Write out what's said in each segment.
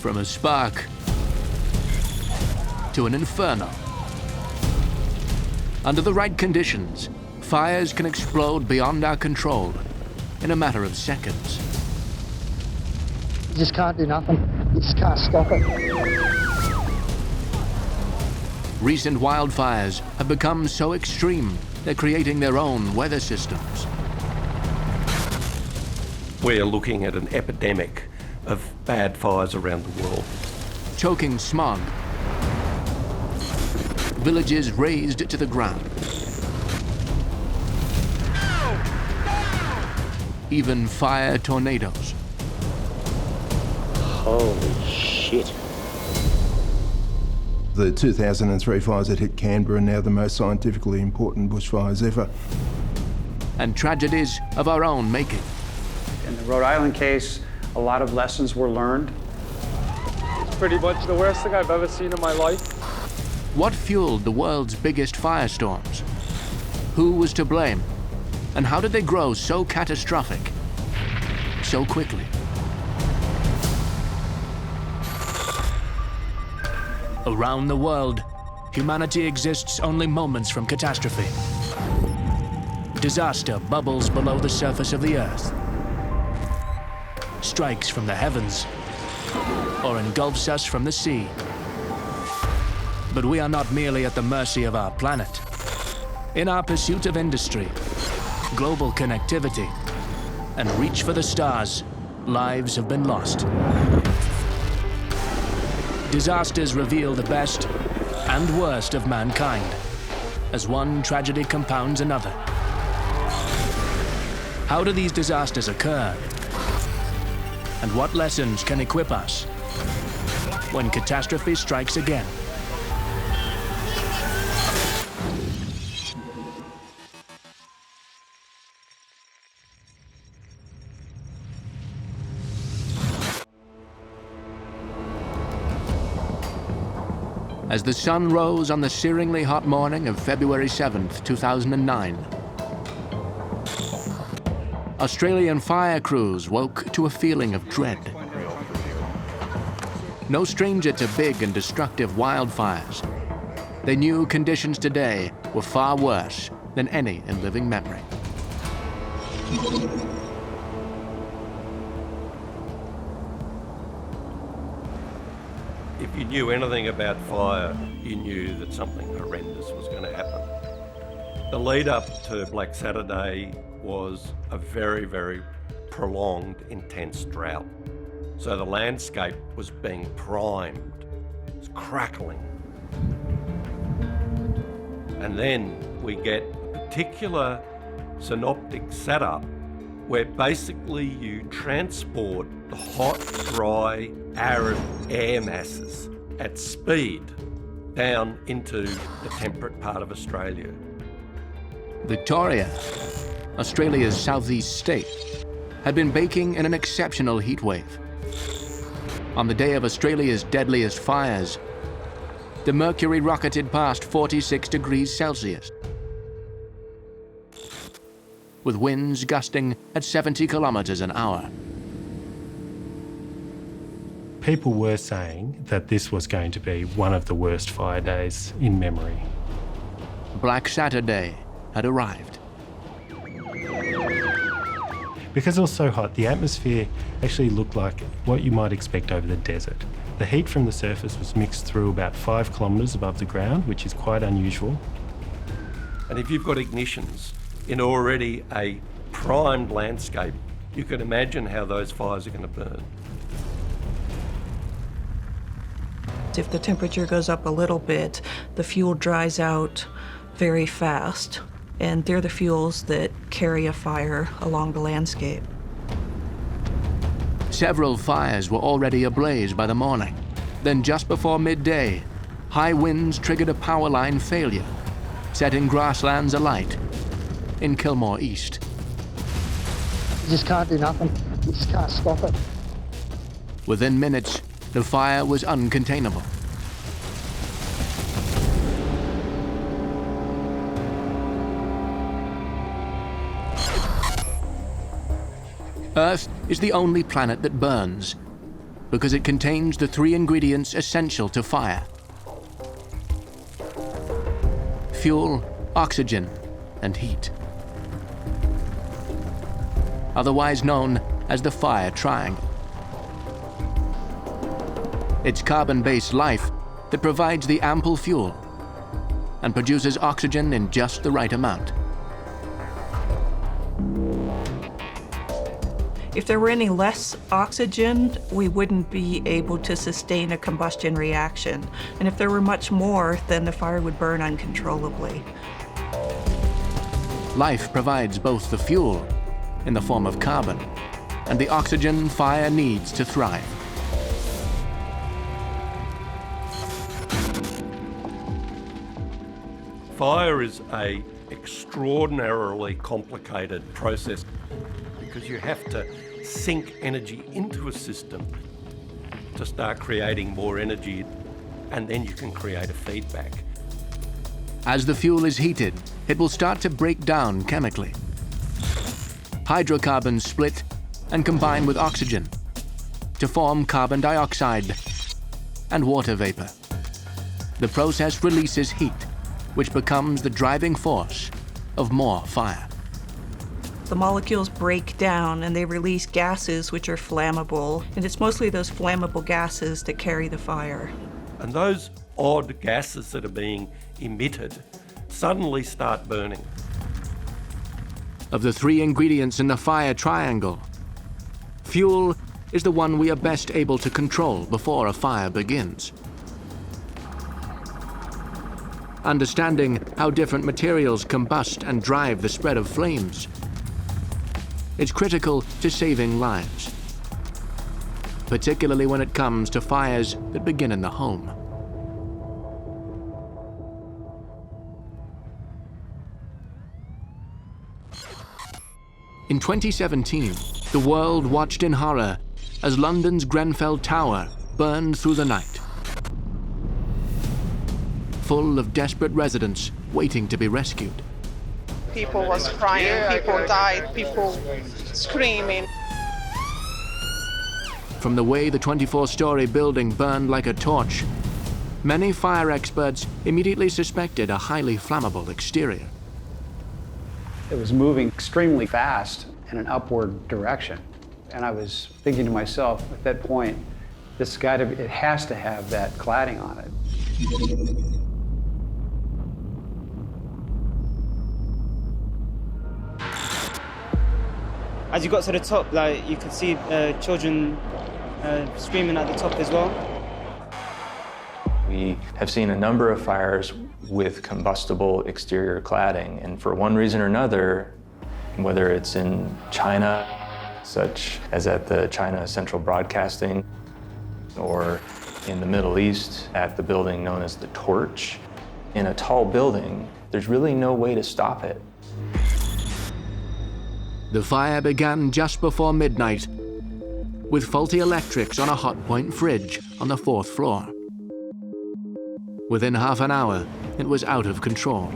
From a spark to an inferno. Under the right conditions, fires can explode beyond our control in a matter of seconds. You just can't do nothing. You just can't stop it. Recent wildfires have become so extreme, they're creating their own weather systems. We're looking at an epidemic of bad fires around the world. Choking smog. Villages razed to the ground. Even fire tornadoes. Holy shit. The 2003 fires that hit Canberra are now the most scientifically important bushfires ever. And tragedies of our own making. In the Rhode Island case, a lot of lessons were learned. It's pretty much the worst thing I've ever seen in my life. What fueled the world's biggest firestorms? Who was to blame? And how did they grow so catastrophic so quickly? Around the world, humanity exists only moments from catastrophe. Disaster bubbles below the surface of the earth, strikes from the heavens, or engulfs us from the sea. But we are not merely at the mercy of our planet. In our pursuit of industry, global connectivity, and reach for the stars, lives have been lost. Disasters reveal the best and worst of mankind, as one tragedy compounds another. How do these disasters occur? And what lessons can equip us when catastrophe strikes again? As the sun rose on the searingly hot morning of February 7th, 2009, Australian fire crews woke to a feeling of dread. No stranger to big and destructive wildfires, they knew conditions today were far worse than any in living memory. If you knew anything about fire, you knew that something horrendous was going to happen. The lead up to Black Saturday was a very, very prolonged, intense drought. So the landscape was being primed, it was crackling. And then we get a particular synoptic setup where basically you transport the hot, dry, arid air masses at speed down into the temperate part of Australia. Victoria, Australia's southeast state, had been baking in an exceptional heat wave. On the day of Australia's deadliest fires, the mercury rocketed past 46 degrees Celsius, with winds gusting at 70 kilometers an hour. People were saying that this was going to be one of the worst fire days in memory. Black Saturday had arrived. Because it was so hot, the atmosphere actually looked like what you might expect over the desert. The heat from the surface was mixed through about 5 kilometres above the ground, which is quite unusual. And if you've got ignitions in already a primed landscape, you can imagine how those fires are going to burn. If the temperature goes up a little bit, the fuel dries out very fast, and they're the fuels that carry a fire along the landscape. Several fires were already ablaze by the morning. Then just before midday, high winds triggered a power line failure, setting grasslands alight in Kilmore East. You just can't do nothing. You just can't stop it. Within minutes, the fire was uncontainable. Earth is the only planet that burns. because it contains the 3 ingredients essential to fire: fuel, oxygen, and heat. Otherwise known as the fire triangle. It's carbon-based life that provides the ample fuel and produces oxygen in just the right amount. If there were any less oxygen, we wouldn't be able to sustain a combustion reaction. And if there were much more, then the fire would burn uncontrollably. Life provides both the fuel, in the form of carbon, and the oxygen fire needs to thrive. Fire is an extraordinarily complicated process because you have to sink energy into a system to start creating more energy, and then you can create a feedback. As the fuel is heated, it will start to break down chemically. Hydrocarbons split and combine with oxygen to form carbon dioxide and water vapor. The process releases heat, which becomes the driving force of more fire. The molecules break down and they release gases which are flammable, and it's mostly those flammable gases that carry the fire. And those odd gases that are being emitted suddenly start burning. Of the 3 ingredients in the fire triangle, fuel is the one we are best able to control before a fire begins. Understanding how different materials combust and drive the spread of flames, it's critical to saving lives, particularly when it comes to fires that begin in the home. In 2017, the world watched in horror as London's Grenfell Tower burned through the night, full of desperate residents waiting to be rescued. People was crying, people died, people screaming. From the way the 24-story building burned like a torch, many fire experts immediately suspected a highly flammable exterior. It was moving extremely fast in an upward direction. And I was thinking to myself at that point, it has to have that cladding on it. As you got to the top, you could see children screaming at the top as well. We have seen a number of fires with combustible exterior cladding, and for one reason or another, whether it's in China, such as at the China Central Broadcasting, or in the Middle East at the building known as the Torch, in a tall building, there's really no way to stop it. The fire began just before midnight with faulty electrics on a hotpoint fridge on the 4th floor. Within half an hour, it was out of control.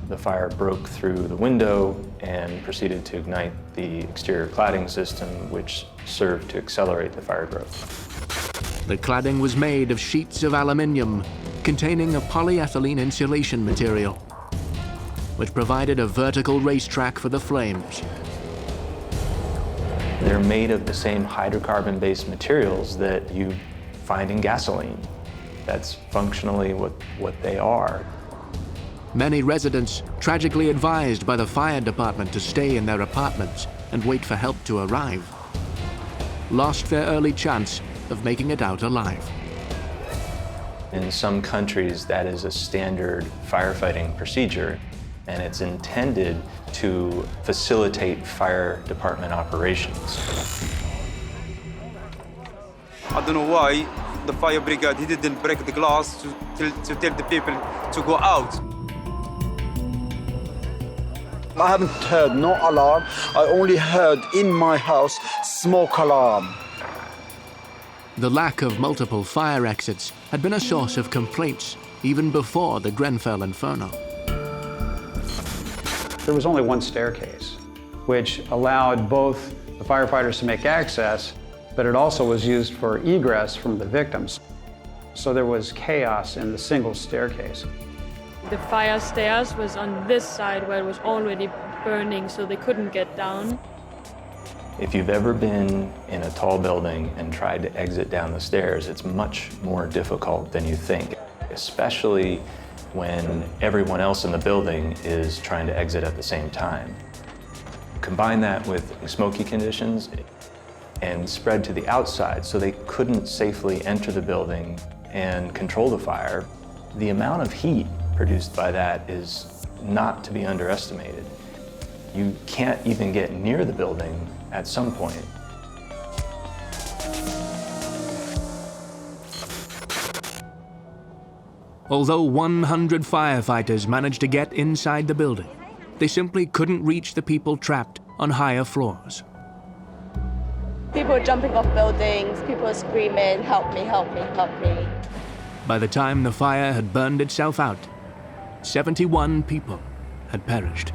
The fire broke through the window and proceeded to ignite the exterior cladding system, which served to accelerate the fire growth. The cladding was made of sheets of aluminium containing a polyethylene insulation material, which provided a vertical racetrack for the flames. They're made of the same hydrocarbon-based materials that you find in gasoline. That's functionally what they are. Many residents, tragically advised by the fire department to stay in their apartments and wait for help to arrive, lost their early chance of making it out alive. In some countries, that is a standard firefighting procedure, and it's intended to facilitate fire department operations. I don't know why the fire brigade didn't break the glass to tell the people to go out. I haven't heard no alarm. I only heard in my house smoke alarm. The lack of multiple fire exits had been a source of complaints even before the Grenfell Inferno. There was only one staircase, which allowed both the firefighters to make access, but it also was used for egress from the victims. So there was chaos in the single staircase. The fire stairs was on this side where it was already burning, so they couldn't get down. If you've ever been in a tall building and tried to exit down the stairs, it's much more difficult than you think, especially when everyone else in the building is trying to exit at the same time. Combine that with smoky conditions and spread to the outside so they couldn't safely enter the building and control the fire. The amount of heat produced by that is not to be underestimated. You can't even get near the building at some point. Although 100 firefighters managed to get inside the building, they simply couldn't reach the people trapped on higher floors. People were jumping off buildings, people were screaming, help me, help me, help me. By the time the fire had burned itself out, 71 people had perished.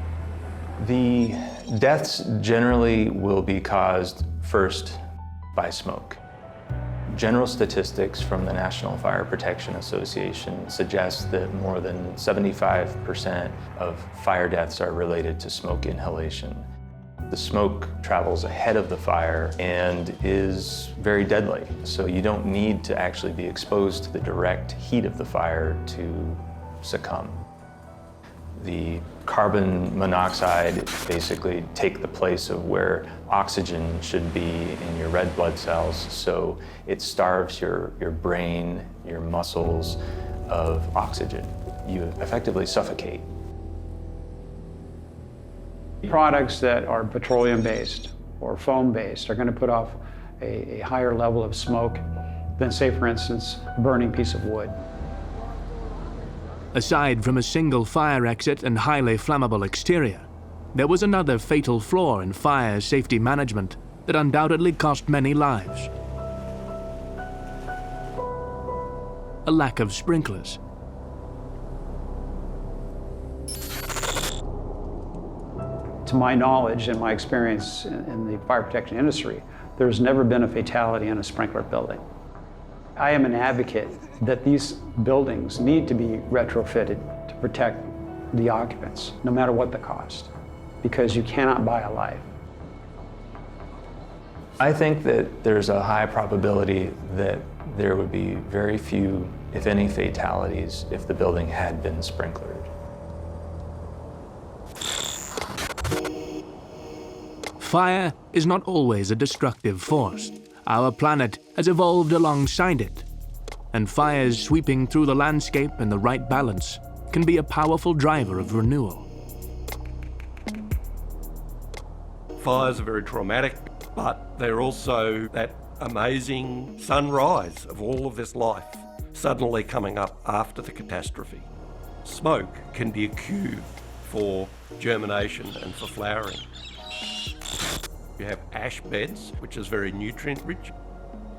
The deaths generally will be caused first by smoke. General statistics from the National Fire Protection Association suggest that more than 75% of fire deaths are related to smoke inhalation. The smoke travels ahead of the fire and is very deadly, so you don't need to actually be exposed to the direct heat of the fire to succumb. The carbon monoxide basically take the place of where oxygen should be in your red blood cells, so it starves your brain, your muscles of oxygen. You effectively suffocate. Products that are petroleum-based or foam-based are going to put off a higher level of smoke than, say, for instance, a burning piece of wood. Aside from a single fire exit and highly flammable exterior, there was another fatal flaw in fire safety management that undoubtedly cost many lives. A lack of sprinklers. To my knowledge and my experience in the fire protection industry, there's never been a fatality in a sprinkler building. I am an advocate that these buildings need to be retrofitted to protect the occupants, no matter what the cost, because you cannot buy a life. I think that there's a high probability that there would be very few, if any, fatalities if the building had been sprinklered. Fire is not always a destructive force. Our planet has evolved alongside it, and fires sweeping through the landscape in the right balance can be a powerful driver of renewal. Fires are very traumatic, but they're also that amazing sunrise of all of this life suddenly coming up after the catastrophe. Smoke can be a cue for germination and for flowering. You have ash beds, which is very nutrient rich.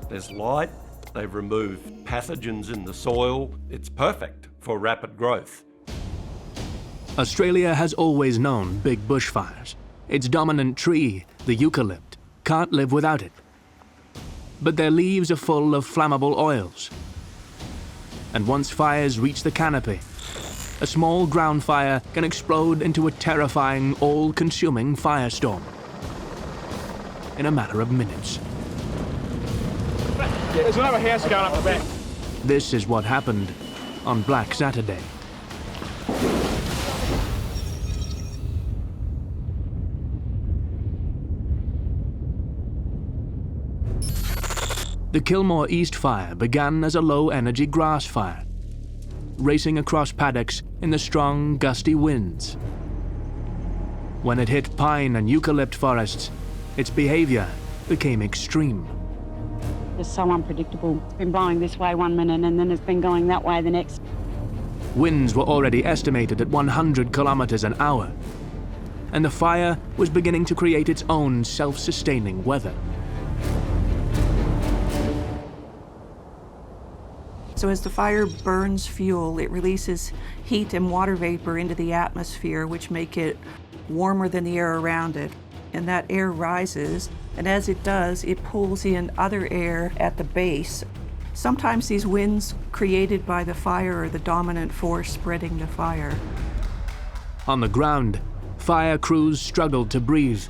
There's light. They've removed pathogens in the soil. It's perfect for rapid growth. Australia has always known big bushfires. Its dominant tree, the eucalypt, can't live without it. But their leaves are full of flammable oils. And once fires reach the canopy, a small ground fire can explode into a terrifying, all-consuming firestorm in a matter of minutes. There's another house going up the back. This is what happened on Black Saturday. The Kilmore East fire began as a low-energy grass fire, racing across paddocks in the strong, gusty winds. When it hit pine and eucalypt forests, its behavior became extreme. It's so unpredictable. It's been blowing this way one minute and then it's been going that way the next. Winds were already estimated at 100 kilometers an hour, and the fire was beginning to create its own self-sustaining weather. So as the fire burns fuel, it releases heat and water vapor into the atmosphere, which make it warmer than the air around it. And that air rises And as it does, it pulls in other air at the base. Sometimes these winds created by the fire are the dominant force spreading the fire. On the ground, fire crews struggled to breathe,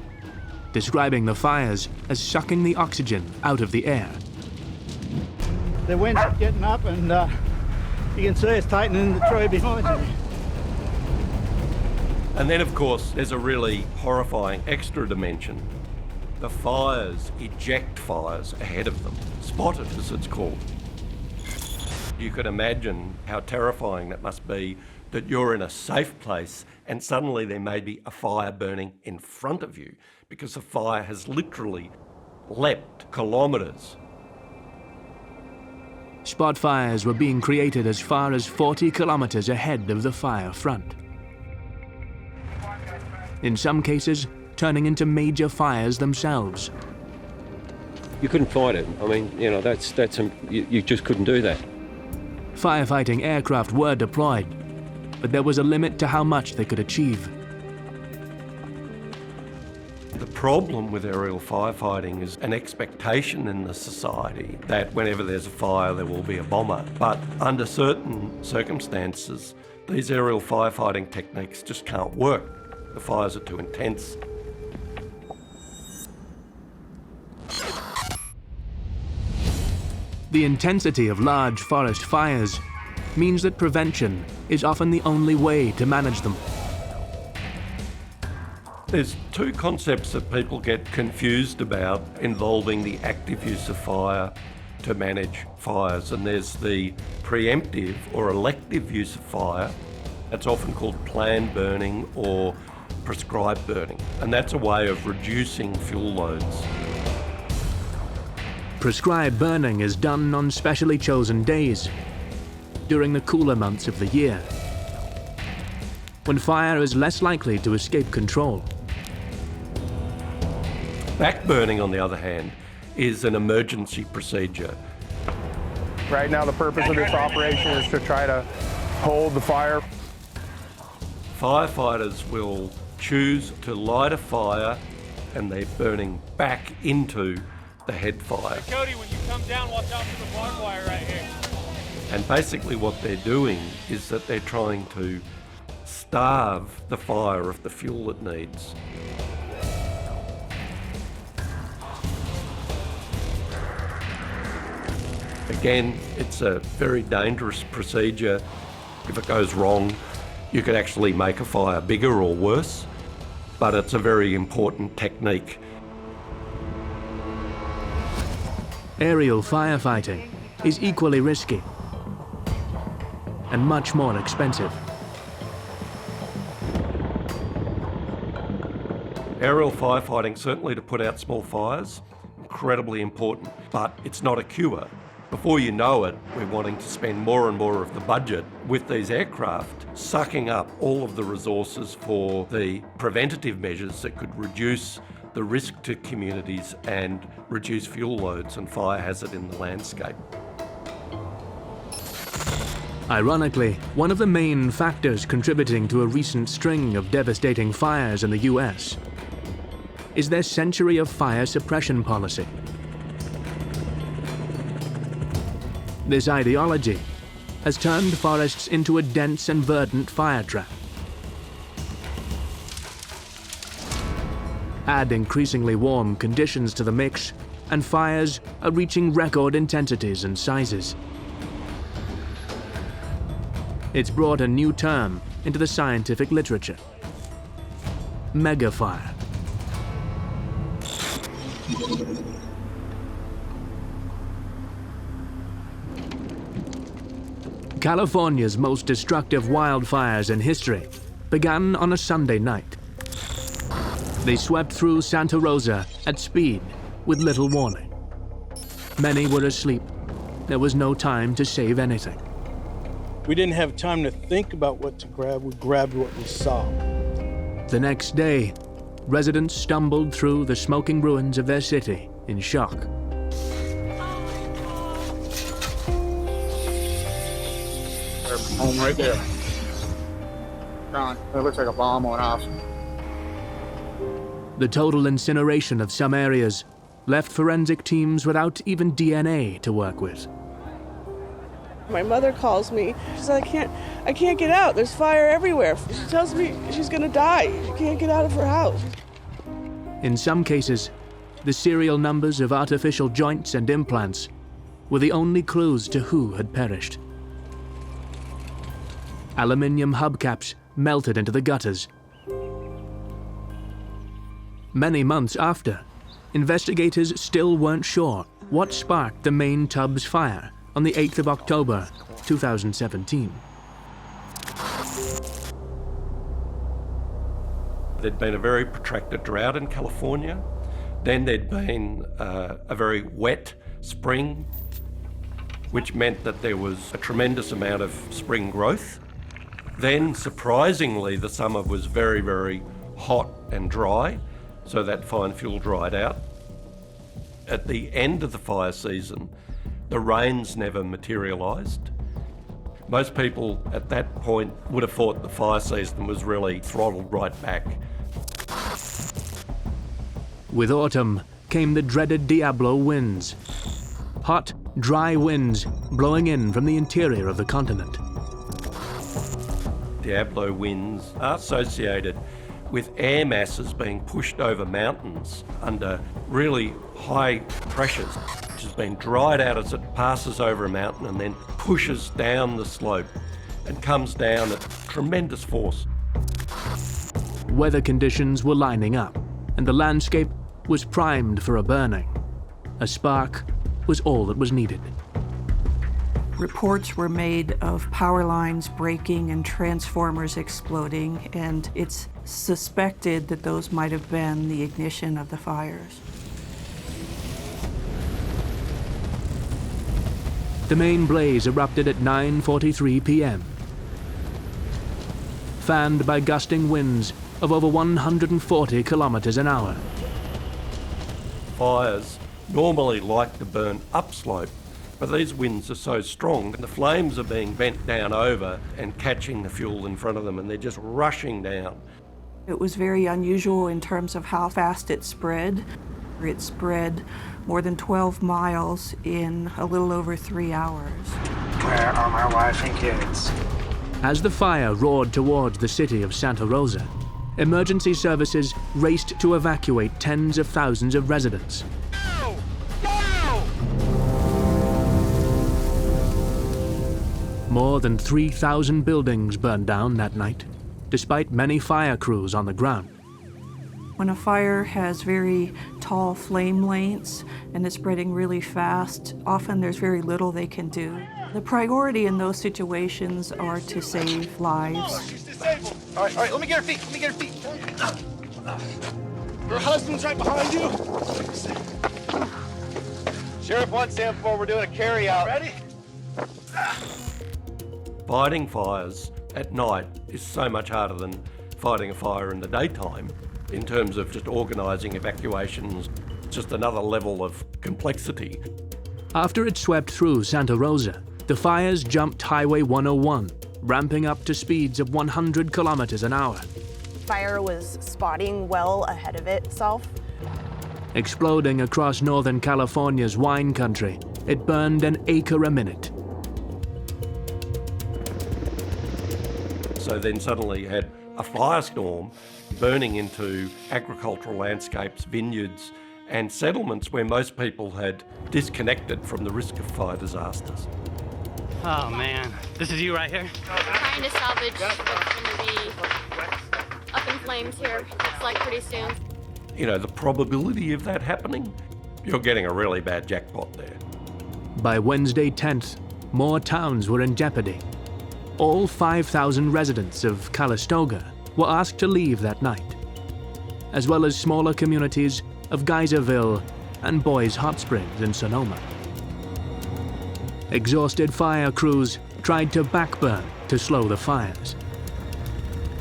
describing the fires as sucking the oxygen out of the air. The wind's getting up and you can see it's tightening the tree behind you. And then, of course, there's a really horrifying extra dimension. The fires eject fires ahead of them, spotted as it's called. You could imagine how terrifying that must be, that you're in a safe place and suddenly there may be a fire burning in front of you because the fire has literally leapt kilometres. Spot fires were being created as far as 40 kilometers ahead of the fire front. In some cases, turning into major fires themselves. You couldn't fight it. I mean, you know, you just couldn't do that. Firefighting aircraft were deployed, but there was a limit to how much they could achieve. The problem with aerial firefighting is an expectation in the society that whenever there's a fire there will be a bomber. But under certain circumstances, these aerial firefighting techniques just can't work. The fires are too intense. The intensity of large forest fires means that prevention is often the only way to manage them. There's two concepts that people get confused about involving the active use of fire to manage fires, and there's the preemptive or elective use of fire. That's often called planned burning or prescribed burning, and that's a way of reducing fuel loads. Prescribed burning is done on specially chosen days during the cooler months of the year, when fire is less likely to escape control. Backburning, on the other hand, is an emergency procedure. Right now, the purpose of this operation is to try to hold the fire. Firefighters will choose to light a fire and they're burning back into the head fire. Hey, Cody, when you come down, watch out for the barbed wire right here. And basically what they're doing is that they're trying to starve the fire of the fuel it needs. Again, it's a very dangerous procedure. If it goes wrong, you could actually make a fire bigger or worse, but it's a very important technique. Aerial firefighting is equally risky and much more expensive. Aerial firefighting, certainly to put out small fires, incredibly important, but it's not a cure. Before you know it, we're wanting to spend more and more of the budget with these aircraft, sucking up all of the resources for the preventative measures that could reduce the risk to communities and reduce fuel loads and fire hazard in the landscape. Ironically, one of the main factors contributing to a recent string of devastating fires in the US is their century of fire suppression policy. This ideology has turned forests into a dense and verdant fire trap. Add increasingly warm conditions to the mix, and fires are reaching record intensities and sizes. It's brought a new term into the scientific literature: megafire. California's most destructive wildfires in history began on a Sunday night. They swept through Santa Rosa at speed with little warning. Many were asleep. There was no time to save anything. We didn't have time to think about what to grab. We grabbed what we saw. The next day, residents stumbled through the smoking ruins of their city in shock. Home right there. Gone. It looks like a bomb went off. The total incineration of some areas left forensic teams without even DNA to work with. My mother calls me. She says, I can't get out. There's fire everywhere. She tells me she's gonna die. She can't get out of her house. In some cases, the serial numbers of artificial joints and implants were the only clues to who had perished. Aluminium hubcaps melted into the gutters. Many months after, investigators still weren't sure what sparked the main tub's fire on the 8th of October, 2017. There'd been a very protracted drought in California. Then there'd been a very wet spring, which meant that there was a tremendous amount of spring growth. Then, surprisingly, the summer was very, very hot and dry, so that fine fuel dried out. At the end of the fire season, the rains never materialised. Most people at that point would have thought the fire season was really throttled right back. With autumn came the dreaded Diablo winds. Hot, dry winds blowing in from the interior of the continent. Diablo winds are associated with air masses being pushed over mountains under really high pressures, which has been dried out as it passes over a mountain and then pushes down the slope and comes down at tremendous force. Weather conditions were lining up, and the landscape was primed for a burning. A spark was all that was needed. Reports were made of power lines breaking and transformers exploding, and it's suspected that those might have been the ignition of the fires. The main blaze erupted at 9:43 p.m. Fanned by gusting winds of over 140 kilometers an hour. Fires normally like to burn upslope, but these winds are so strong and the flames are being bent down over and catching the fuel in front of them, and they're just rushing down. It was very unusual in terms of how fast it spread. It spread more than 12 miles in a little over 3 hours. Where are my wife and kids? As the fire roared towards the city of Santa Rosa, emergency services raced to evacuate tens of thousands of residents. More than 3,000 buildings burned down that night, despite many fire crews on the ground. When a fire has very tall flame lengths and it's spreading really fast, often there's very little they can do. The priority in those situations are to save lives. She's disabled. All right, let me get her feet. Her husband's right behind you. Sheriff 174, we're doing a carry out. Ready? Fighting fires at night is so much harder than fighting a fire in the daytime in terms of just organising evacuations, just another level of complexity. After it swept through Santa Rosa, the fires jumped Highway 101, ramping up to speeds of 100 kilometers an hour. Fire was spotting well ahead of itself. Exploding across Northern California's wine country, it burned an acre a minute. So then suddenly you had a firestorm burning into agricultural landscapes, vineyards, and settlements where most people had disconnected from the risk of fire disasters. Oh man, this is you right here? Trying to salvage what's going to be up in flames here. It's like pretty soon. You know, the probability of that happening, you're getting a really bad jackpot there. By Wednesday 10th, more towns were in jeopardy. All 5,000 residents of Calistoga were asked to leave that night, as well as smaller communities of Geyserville and Boys Hot Springs in Sonoma. Exhausted fire crews tried to backburn to slow the fires.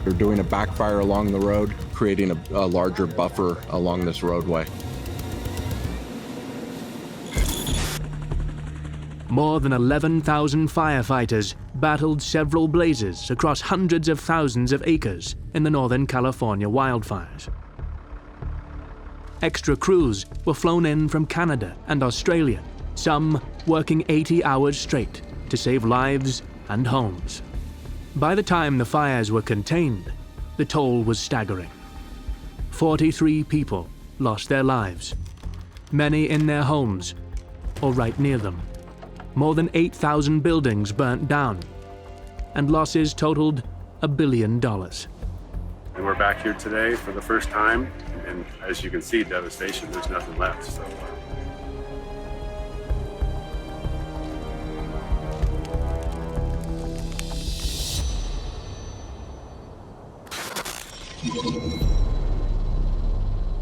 They're doing a backfire along the road, creating a larger buffer along this roadway. More than 11,000 firefighters battled several blazes across hundreds of thousands of acres in the Northern California wildfires. Extra crews were flown in from Canada and Australia, some working 80 hours straight to save lives and homes. By the time the fires were contained, the toll was staggering. 43 people lost their lives, many in their homes or right near them. More than 8,000 buildings burnt down, and losses totaled $1 billion. And we're back here today for the first time, and as you can see, devastation, there's nothing left. So.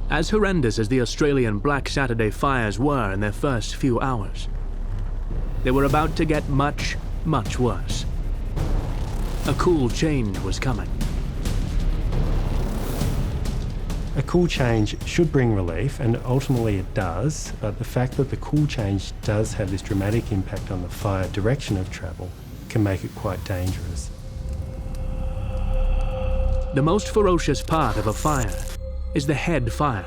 As horrendous as the Australian Black Saturday fires were in their first few hours, they were about to get much, much worse. A cool change was coming. A cool change should bring relief, and ultimately it does, but the fact that the cool change does have this dramatic impact on the fire direction of travel can make it quite dangerous. The most ferocious part of a fire is the head fire.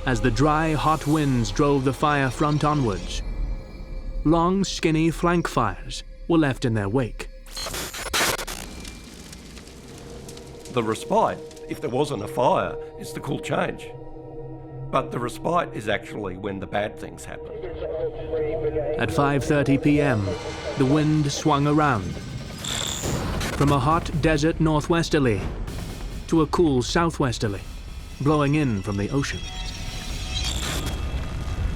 As the dry, hot winds drove the fire front onwards, long, skinny flank fires were left in their wake. The respite, if there wasn't a fire, is the cool change. But the respite is actually when the bad things happen. At 5:30 p.m., the wind swung around from a hot desert northwesterly to a cool southwesterly, blowing in from the ocean.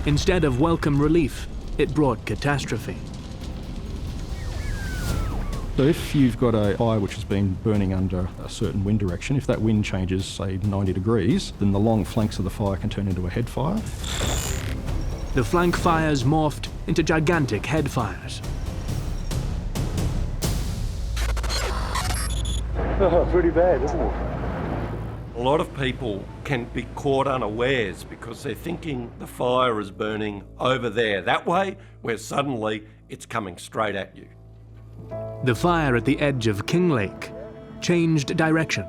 Instead of welcome relief, it brought catastrophe. So if you've got a fire which has been burning under a certain wind direction, if that wind changes, say, 90 degrees, then the long flanks of the fire can turn into a head fire. The flank fires morphed into gigantic head fires. Oh, pretty bad, isn't it? A lot of people can be caught unawares because they're thinking the fire is burning over there, that way, where suddenly it's coming straight at you. The fire at the edge of King Lake changed direction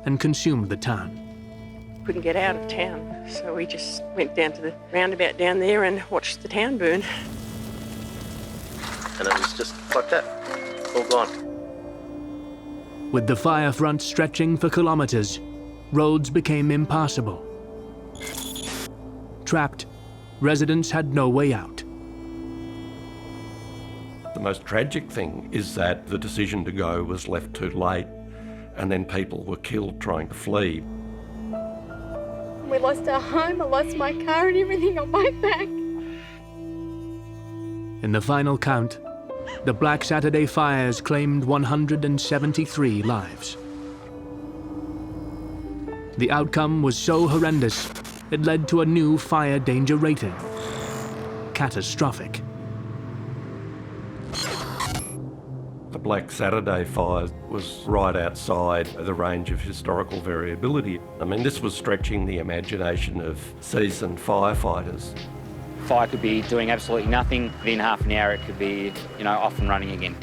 and consumed the town. Couldn't get out of town, so we just went down to the roundabout down there and watched the town burn. And it was just like that, all gone. With the fire front stretching for kilometers, roads became impassable. Trapped, residents had no way out. The most tragic thing is that the decision to go was left too late, and then people were killed trying to flee. We lost our home, I lost my car and everything on my back. In the final count, the Black Saturday fires claimed 173 lives. The outcome was so horrendous, it led to a new fire danger rating: catastrophic. The Black Saturday fire was right outside the range of historical variability. I mean, this was stretching the imagination of seasoned firefighters. Fire could be doing absolutely nothing. Within half an hour, it could be, off and running again.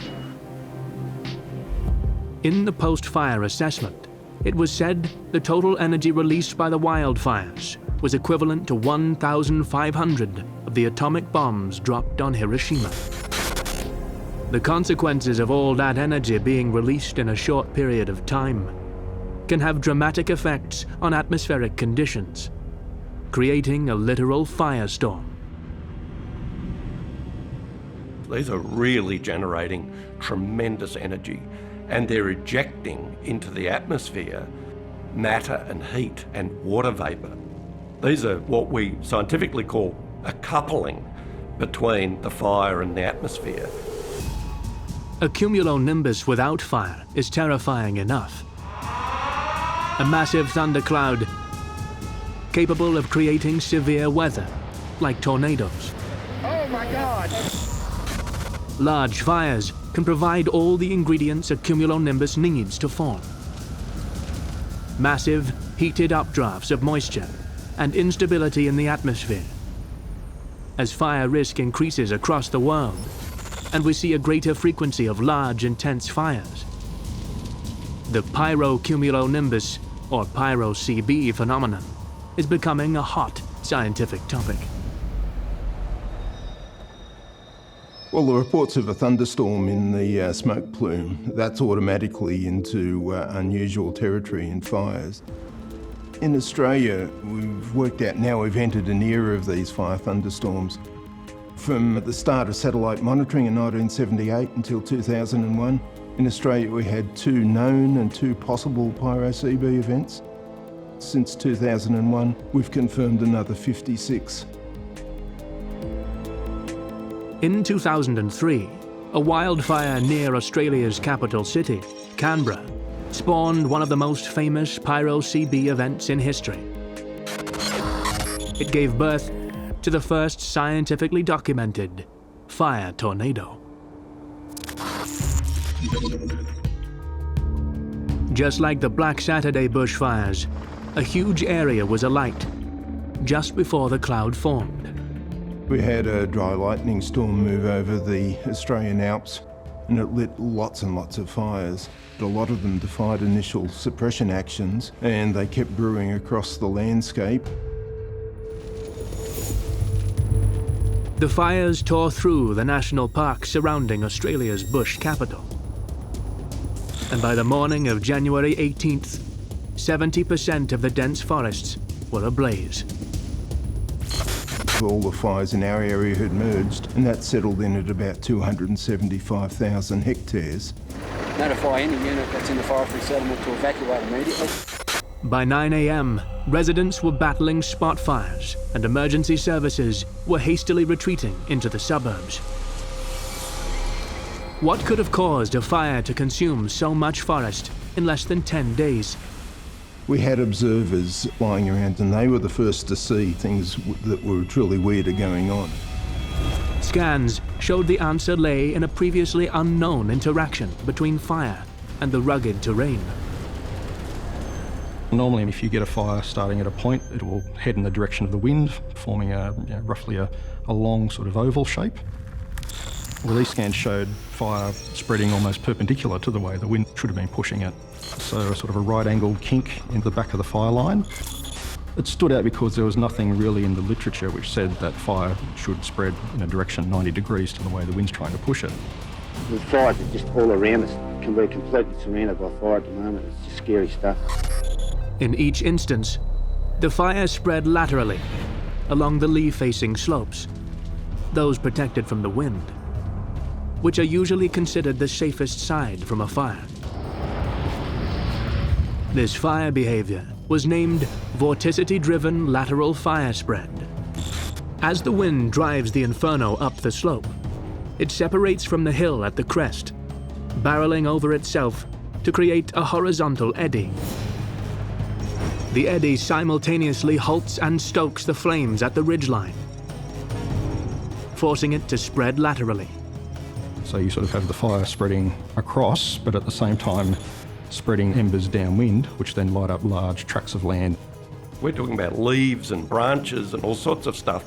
In the post-fire assessment, it was said the total energy released by the wildfires was equivalent to 1,500 of the atomic bombs dropped on Hiroshima. The consequences of all that energy being released in a short period of time can have dramatic effects on atmospheric conditions, creating a literal firestorm. These are really generating tremendous energy, and they're ejecting into the atmosphere matter and heat and water vapour. These are what we scientifically call a coupling between the fire and the atmosphere. A cumulonimbus without fire is terrifying enough. A massive thundercloud capable of creating severe weather, like tornadoes. Oh my God! Large fires can provide all the ingredients a cumulonimbus needs to form. Massive, heated updrafts of moisture and instability in the atmosphere. As fire risk increases across the world, and we see a greater frequency of large, intense fires, the pyrocumulonimbus, or pyro-CB phenomenon, is becoming a hot scientific topic. Well, the reports of a thunderstorm in the smoke plume, that's automatically into unusual territory in fires. In Australia, we've worked out now we've entered an era of these fire thunderstorms. From the start of satellite monitoring in 1978 until 2001, in Australia we had 2 known and 2 possible pyro-CB events. Since 2001, we've confirmed another 56. In 2003, a wildfire near Australia's capital city, Canberra, spawned one of the most famous pyro-CB events in history. It gave birth to the first scientifically documented fire tornado. Just like the Black Saturday bushfires, a huge area was alight just before the cloud formed. We had a dry lightning storm move over the Australian Alps, and it lit lots and lots of fires. A lot of them defied initial suppression actions, and they kept brewing across the landscape. The fires tore through the national park surrounding Australia's bush capital. And by the morning of January 18th, 70% of the dense forests were ablaze. All the fires in our area had merged, and that settled in at about 275,000 hectares. Notify any unit that's in the forestry settlement to evacuate immediately. By 9 a.m., residents were battling spot fires, and emergency services were hastily retreating into the suburbs. What could have caused a fire to consume so much forest in less than 10 days? We had observers flying around, and they were the first to see things that were truly weird are going on. Scans showed the answer lay in a previously unknown interaction between fire and the rugged terrain. Normally, if you get a fire starting at a point, it will head in the direction of the wind, forming roughly a long sort of oval shape. Well, these scans showed fire spreading almost perpendicular to the way the wind should have been pushing it. So sort of a right-angled kink in the back of the fire line. It stood out because there was nothing really in the literature which said that fire should spread in a direction 90 degrees to the way the wind's trying to push it. The fires are just all around us. We're completely surrounded by fire at the moment. It's just scary stuff. In each instance, the fire spread laterally along the lee-facing slopes, those protected from the wind, which are usually considered the safest side from a fire. This fire behavior was named vorticity-driven lateral fire spread. As the wind drives the inferno up the slope, it separates from the hill at the crest, barreling over itself to create a horizontal eddy. The eddy simultaneously halts and stokes the flames at the ridgeline, forcing it to spread laterally. So you sort of have the fire spreading across, but at the same time spreading embers downwind, which then light up large tracts of land. We're talking about leaves and branches and all sorts of stuff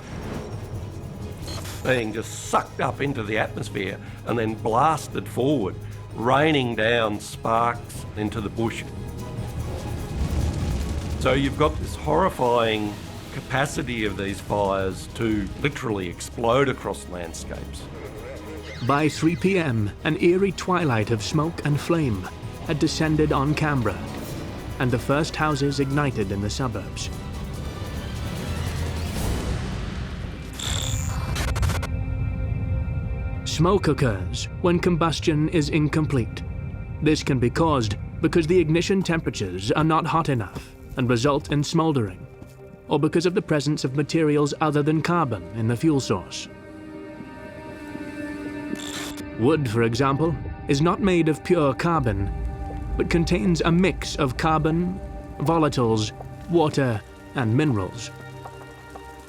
being just sucked up into the atmosphere and then blasted forward, raining down sparks into the bush. So you've got this horrifying capacity of these fires to literally explode across landscapes. By 3 p.m., an eerie twilight of smoke and flame had descended on Canberra, and the first houses ignited in the suburbs. Smoke occurs when combustion is incomplete. This can be caused because the ignition temperatures are not hot enough and result in smoldering, or because of the presence of materials other than carbon in the fuel source. Wood, for example, is not made of pure carbon, but contains a mix of carbon, volatiles, water, and minerals.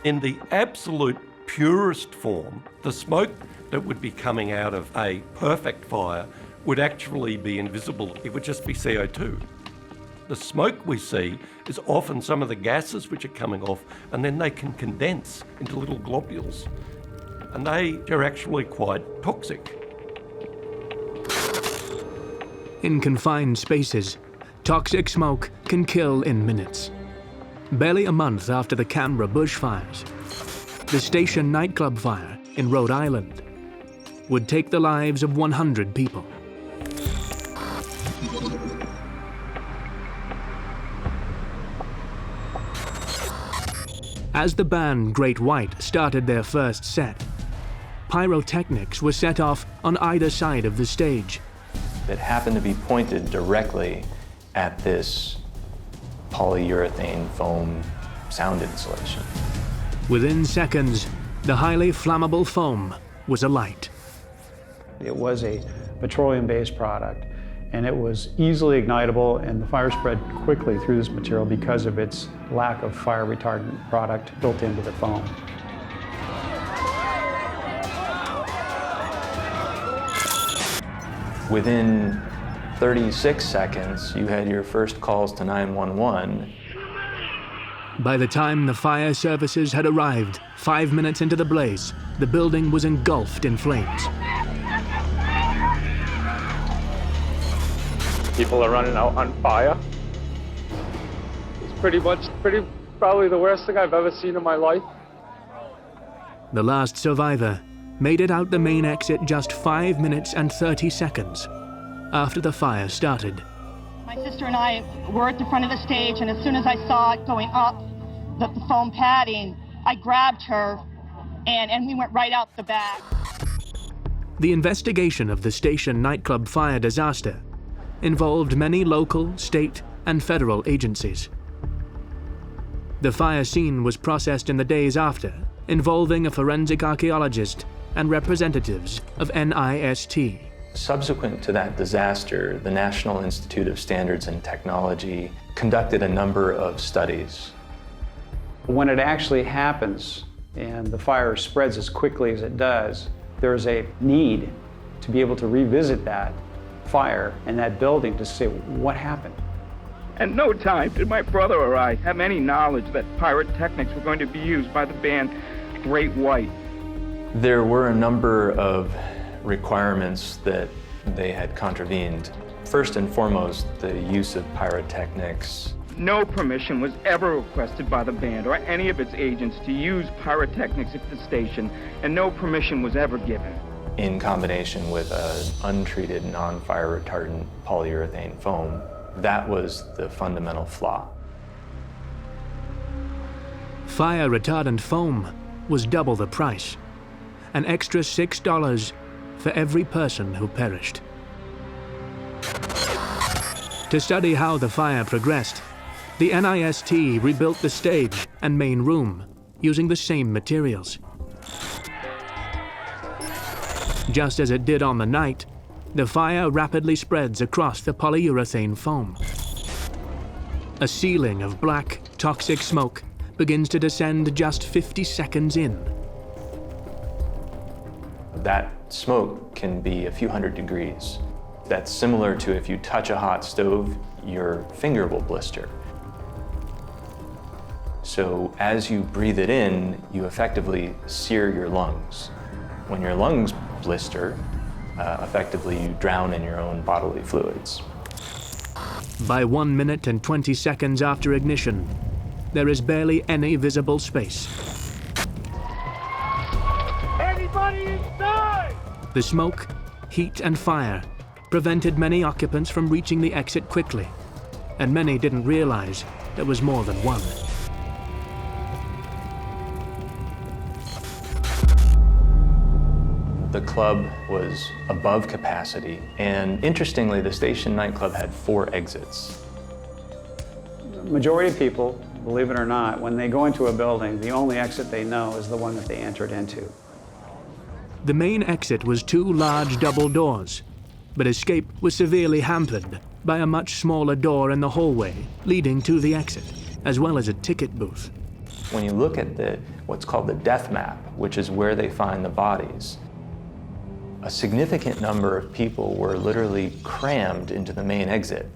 In the absolute purest form, the smoke that would be coming out of a perfect fire would actually be invisible. It would just be CO2. The smoke we see is often some of the gases which are coming off, and then they can condense into little globules, and they are actually quite toxic. In confined spaces, toxic smoke can kill in minutes. Barely a month after the Canberra bushfires, the Station nightclub fire in Rhode Island would take the lives of 100 people. As the band Great White started their first set, pyrotechnics were set off on either side of the stage. It happened to be pointed directly at this polyurethane foam sound insulation. Within seconds, the highly flammable foam was alight. It was a petroleum-based product, and it was easily ignitable, and the fire spread quickly through this material because of its lack of fire retardant product built into the foam. Within 36 seconds, you had your first calls to 911. By the time the fire services had arrived, 5 minutes into the blaze, the building was engulfed in flames. People are running out on fire. It's probably the worst thing I've ever seen in my life. The last survivor made it out the main exit just 5 minutes and 30 seconds after the fire started. My sister and I were at the front of the stage, and as soon as I saw it going up, the foam padding, I grabbed her, and we went right out the back. The investigation of the Station nightclub fire disaster involved many local, state, and federal agencies. The fire scene was processed in the days after, involving a forensic archaeologist and representatives of NIST. Subsequent to that disaster, the National Institute of Standards and Technology conducted a number of studies. When it actually happens and the fire spreads as quickly as it does, there's a need to be able to revisit that fire and that building to say, what happened? At no time did my brother or I have any knowledge that pyrotechnics were going to be used by the band Great White. There were a number of requirements that they had contravened. First and foremost, the use of pyrotechnics. No permission was ever requested by the band or any of its agents to use pyrotechnics at the station, and no permission was ever given. In combination with an untreated non-fire retardant polyurethane foam, that was the fundamental flaw. Fire retardant foam was double the price, an extra $6 for every person who perished. To study how the fire progressed, the NIST rebuilt the stage and main room using the same materials. Just as it did on the night, the fire rapidly spreads across the polyurethane foam. A ceiling of black, toxic smoke begins to descend just 50 seconds in. That smoke can be a few hundred degrees. That's similar to if you touch a hot stove, your finger will blister. So as you breathe it in, you effectively sear your lungs. When your lungs blister, effectively you drown in your own bodily fluids. By 1 minute and 20 seconds after ignition, there is barely any visible space. Anybody inside? The smoke, heat, and fire prevented many occupants from reaching the exit quickly, and many didn't realize there was more than one. The club was above capacity, and interestingly, the Station nightclub had 4 exits. The majority of people, believe it or not, when they go into a building, the only exit they know is the one that they entered into. The main exit was 2 large double doors, but escape was severely hampered by a much smaller door in the hallway leading to the exit, as well as a ticket booth. When you look at what's called the death map, which is where they find the bodies, a significant number of people were literally crammed into the main exit,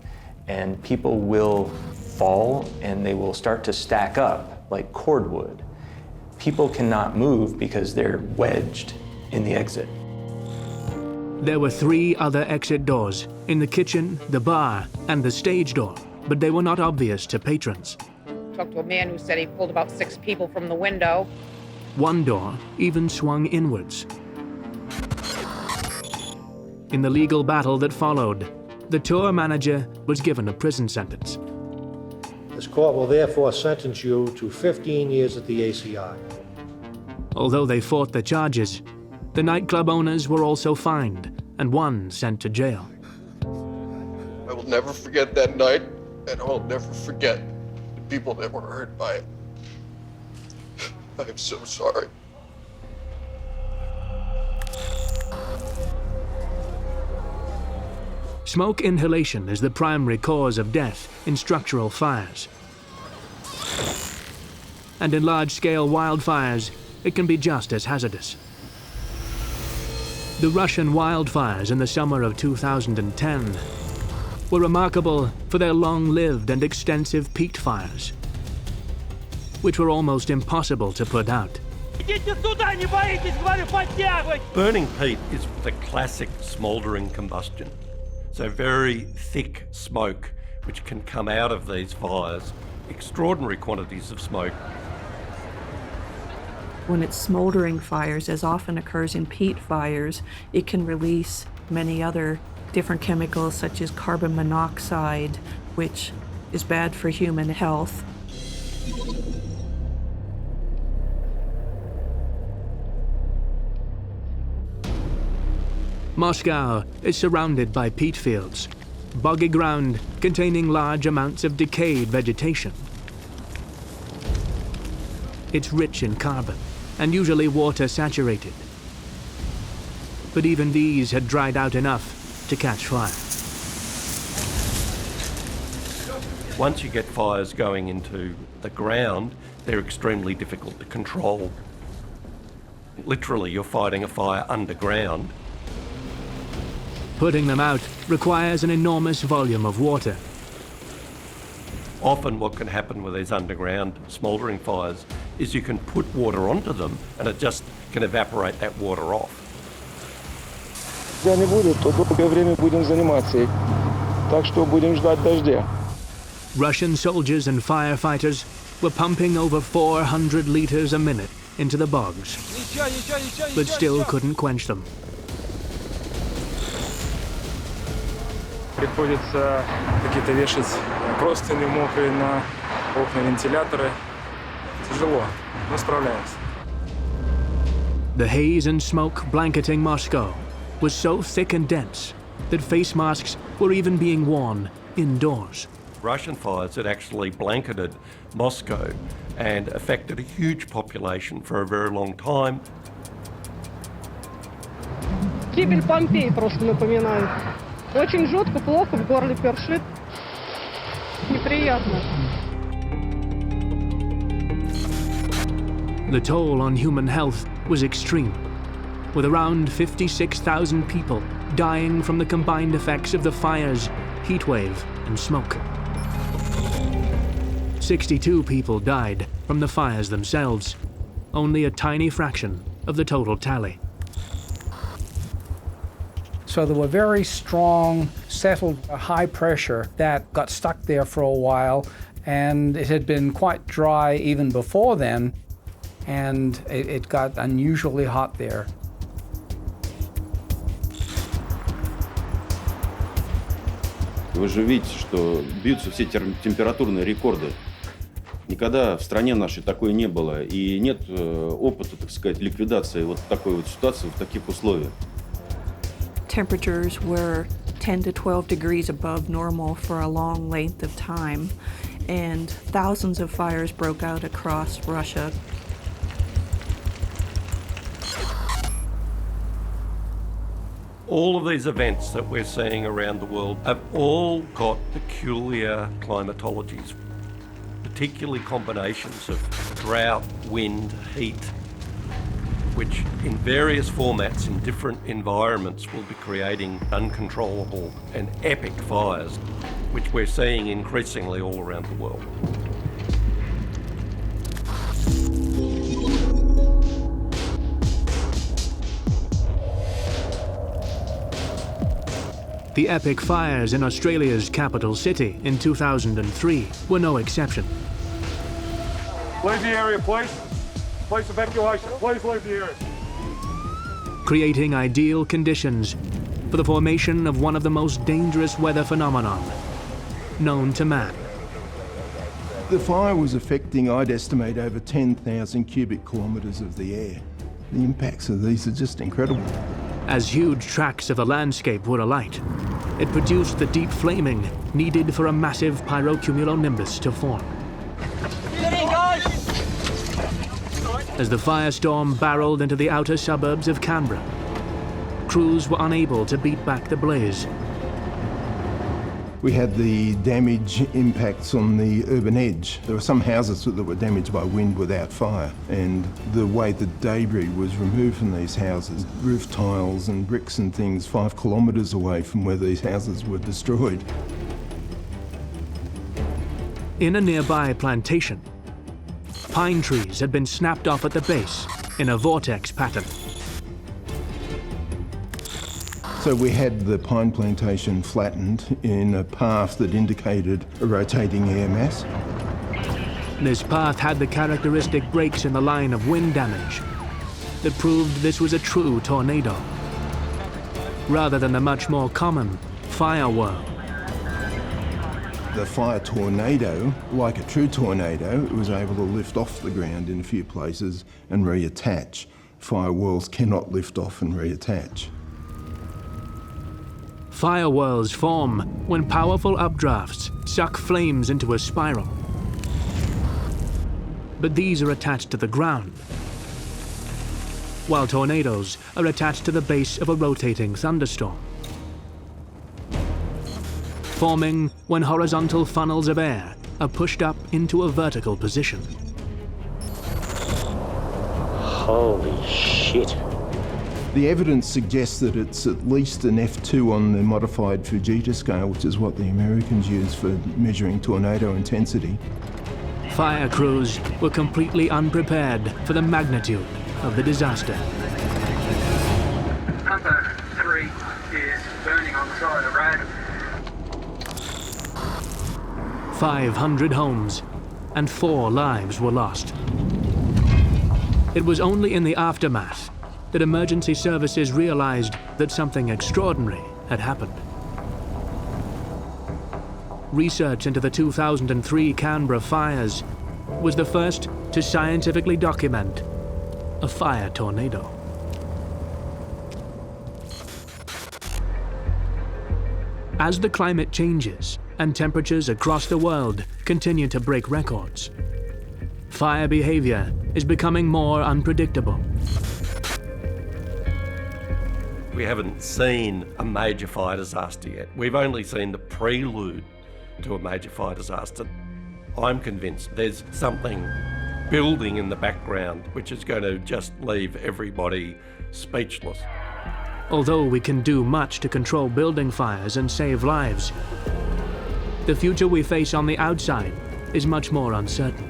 and people will fall and they will start to stack up like cordwood. People cannot move because they're wedged in the exit. There were 3 other exit doors in the kitchen, the bar, and the stage door, but they were not obvious to patrons. Talked to a man who said he pulled about 6 people from the window. One door even swung inwards. In the legal battle that followed, the tour manager was given a prison sentence. This court will therefore sentence you to 15 years at the ACI. Although they fought the charges, the nightclub owners were also fined and one sent to jail. I will never forget that night, and I will never forget the people that were hurt by it. I am so sorry. Smoke inhalation is the primary cause of death in structural fires. And in large-scale wildfires, it can be just as hazardous. The Russian wildfires in the summer of 2010 were remarkable for their long-lived and extensive peat fires, which were almost impossible to put out. Burning peat is the classic smouldering combustion. So very thick smoke which can come out of these fires, extraordinary quantities of smoke. When it's smoldering fires, as often occurs in peat fires, it can release many other different chemicals such as carbon monoxide, which is bad for human health. Moscow is surrounded by peat fields, boggy ground containing large amounts of decayed vegetation. It's rich in carbon and usually water saturated. But even these had dried out enough to catch fire. Once you get fires going into the ground, they're extremely difficult to control. Literally, you're fighting a fire underground. Putting them out requires an enormous volume of water. Often what can happen with these underground smouldering fires is you can put water onto them and it just can evaporate that water off. Если не будет, то долгое время будем заниматься этим. Так что будем ждать дождя. Russian soldiers and firefighters were pumping over 400 liters a minute into the bogs, but still couldn't quench them. Приходится какие-то вешать простыни мокрые на окна, вентиляторы. Тяжело, но справляемся. The haze and smoke blanketing Moscow was so thick and dense that face masks were even being worn indoors. Russian fires had actually blanketed Moscow and affected a huge population for a very long time. Гибель Помпеи просто напоминает. Очень жутко, плохо, в горле першит. Неприятно. The toll on human health was extreme, with around 56,000 people dying from the combined effects of the fires, heatwave, and smoke. 62 people died from the fires themselves, only a tiny fraction of the total tally. So there were very strong, settled, high pressure that got stuck there for a while, and it had been quite dry even before then, and it got unusually hot there. Вы же видите, что бьются все температурные рекорды. Никогда в стране нашей такой не было, и нет опыта, так сказать, ликвидации вот такой вот ситуации в таких условиях. Temperatures were 10 to 12 degrees above normal for a long length of time, and thousands of fires broke out across Russia. All of these events that we're seeing around the world have all got peculiar climatologies, particularly combinations of drought, wind, heat, which in various formats in different environments will be creating uncontrollable and epic fires, which we're seeing increasingly all around the world. The epic fires in Australia's capital city in 2003 were no exception. Leave the area, please. Police evacuation. Please leave the area. Creating ideal conditions for the formation of one of the most dangerous weather phenomenon known to man. The fire was affecting, I'd estimate, over 10,000 cubic kilometres of the air. The impacts of these are just incredible. As huge tracts of the landscape were alight, it produced the deep flaming needed for a massive pyrocumulonimbus to form. As the firestorm barreled into the outer suburbs of Canberra, crews were unable to beat back the blaze. We had the damage impacts on the urban edge. There were some houses that were damaged by wind without fire, and the way the debris was removed from these houses, roof tiles and bricks and things 5 kilometres away from where these houses were destroyed. In a nearby plantation, pine trees had been snapped off at the base in a vortex pattern. So we had the pine plantation flattened in a path that indicated a rotating air mass. This path had the characteristic breaks in the line of wind damage that proved this was a true tornado, rather than the much more common fire whirl. The fire tornado, like a true tornado, it was able to lift off the ground in a few places and reattach. Fire whirls cannot lift off and reattach. Fire whirls form when powerful updrafts suck flames into a spiral. But these are attached to the ground, while tornadoes are attached to the base of a rotating thunderstorm, forming when horizontal funnels of air are pushed up into a vertical position. Holy shit. The evidence suggests that it's at least an F2 on the modified Fujita scale, which is what the Americans use for measuring tornado intensity. Fire crews were completely unprepared for the magnitude of the disaster. Number 3 is burning on the side of the road. 500 homes and 4 lives were lost. It was only in the aftermath that emergency services realized that something extraordinary had happened. Research into the 2003 Canberra fires was the first to scientifically document a fire tornado. As the climate changes and temperatures across the world continue to break records, fire behavior is becoming more unpredictable. We haven't seen a major fire disaster yet. We've only seen the prelude to a major fire disaster. I'm convinced there's something building in the background which is going to just leave everybody speechless. Although we can do much to control building fires and save lives, the future we face on the outside is much more uncertain.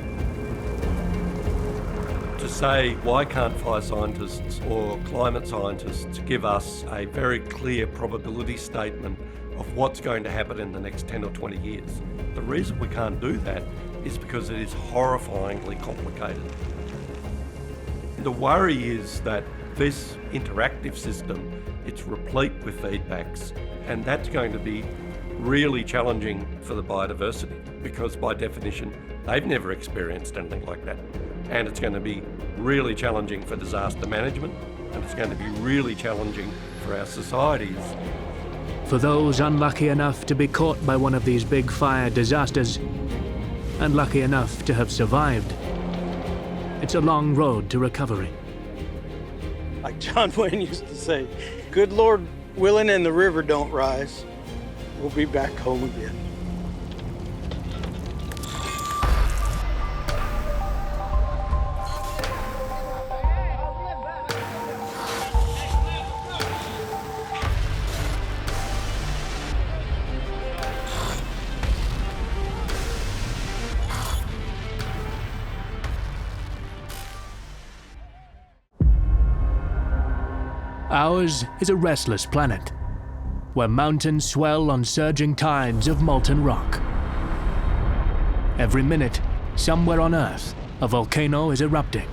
To say, why can't fire scientists or climate scientists give us a very clear probability statement of what's going to happen in the next 10 or 20 years? The reason we can't do that is because it is horrifyingly complicated. The worry is that this interactive system, it's replete with feedbacks, and that's going to be really challenging for the biodiversity because by definition, they've never experienced anything like that. And it's going to be really challenging for disaster management, and it's going to be really challenging for our societies. For those unlucky enough to be caught by one of these big fire disasters, and lucky enough to have survived, it's a long road to recovery. Like John Wayne used to say, good Lord willing and the river don't rise, we'll be back home again. Ours is a restless planet, where mountains swell on surging tides of molten rock. Every minute, somewhere on Earth, a volcano is erupting.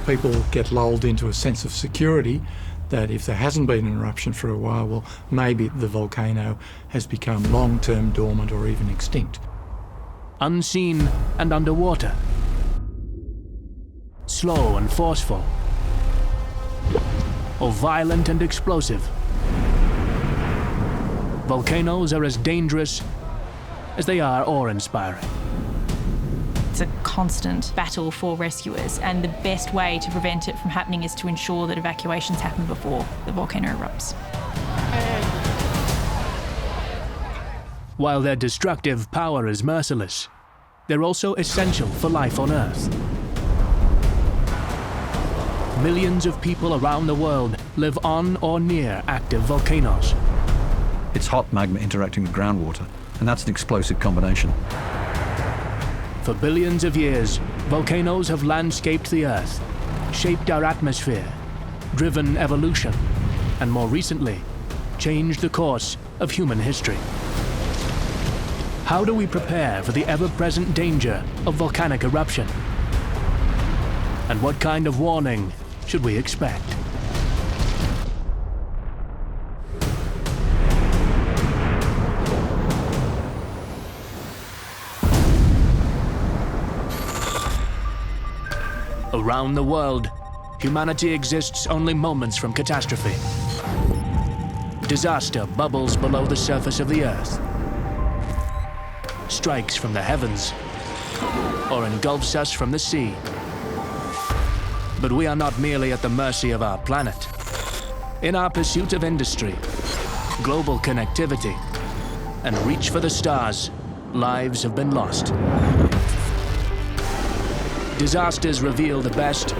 People get lulled into a sense of security that if there hasn't been an eruption for a while, well, maybe the volcano has become long-term dormant or even extinct. Unseen and underwater. Slow and forceful. Or violent and explosive. Volcanoes are as dangerous as they are awe-inspiring. It's a constant battle for rescuers, and the best way to prevent it from happening is to ensure that evacuations happen before the volcano erupts. While their destructive power is merciless, they're also essential for life on Earth. Millions of people around the world live on or near active volcanoes. It's hot magma interacting with groundwater, and that's an explosive combination. For billions of years, volcanoes have landscaped the Earth, shaped our atmosphere, driven evolution, and more recently, changed the course of human history. How do we prepare for the ever-present danger of volcanic eruption? And what kind of warning should we expect? Around the world, humanity exists only moments from catastrophe. Disaster bubbles below the surface of the Earth, strikes from the heavens, or engulfs us from the sea. But we are not merely at the mercy of our planet. In our pursuit of industry, global connectivity, and reach for the stars, lives have been lost. Disasters reveal the best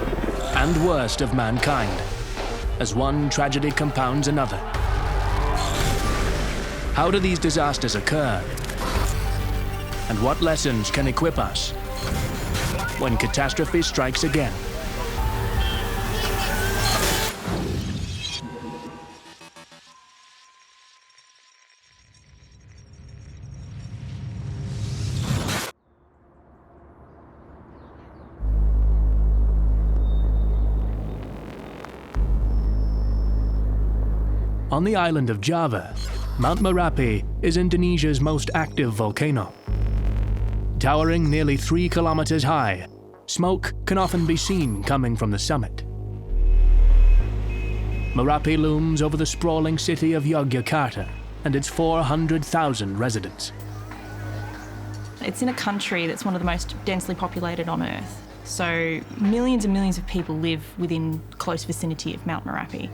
and worst of mankind, as one tragedy compounds another. How do these disasters occur? And what lessons can equip us when catastrophe strikes again? On the island of Java, Mount Merapi is Indonesia's most active volcano. Towering nearly 3 kilometers high, smoke can often be seen coming from the summit. Merapi looms over the sprawling city of Yogyakarta and its 400,000 residents. It's in a country that's one of the most densely populated on Earth, so millions and millions of people live within close vicinity of Mount Merapi.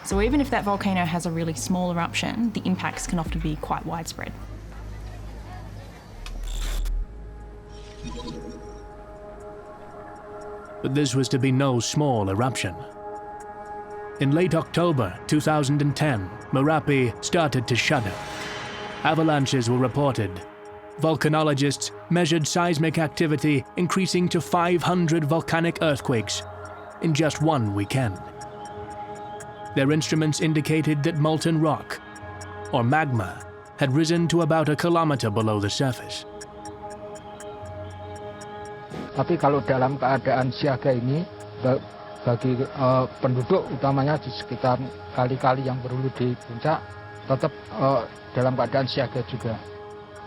So even if that volcano has a really small eruption, the impacts can often be quite widespread. But this was to be no small eruption. In late October 2010, Merapi started to shudder. Avalanches were reported. Volcanologists measured seismic activity increasing to 500 volcanic earthquakes in just one weekend. Their instruments indicated that molten rock, or magma, had risen to about 1 kilometer below the surface. Tapi kalau dalam keadaan siaga ini, bagi penduduk utamanya di sekitar kali-kali yang berhulu di puncak, tetap dalam keadaan siaga juga.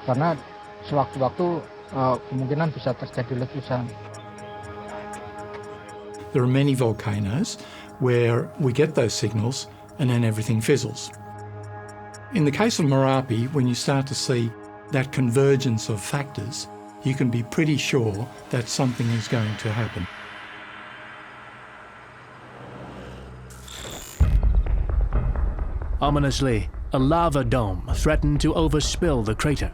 Karena sewaktu-waktu kemungkinan bisa terjadi letusan. There are many volcanoes where we get those signals and then everything fizzles. In the case of Merapi, when you start to see that convergence of factors, you can be pretty sure that something is going to happen. Ominously, a lava dome threatened to overspill the crater.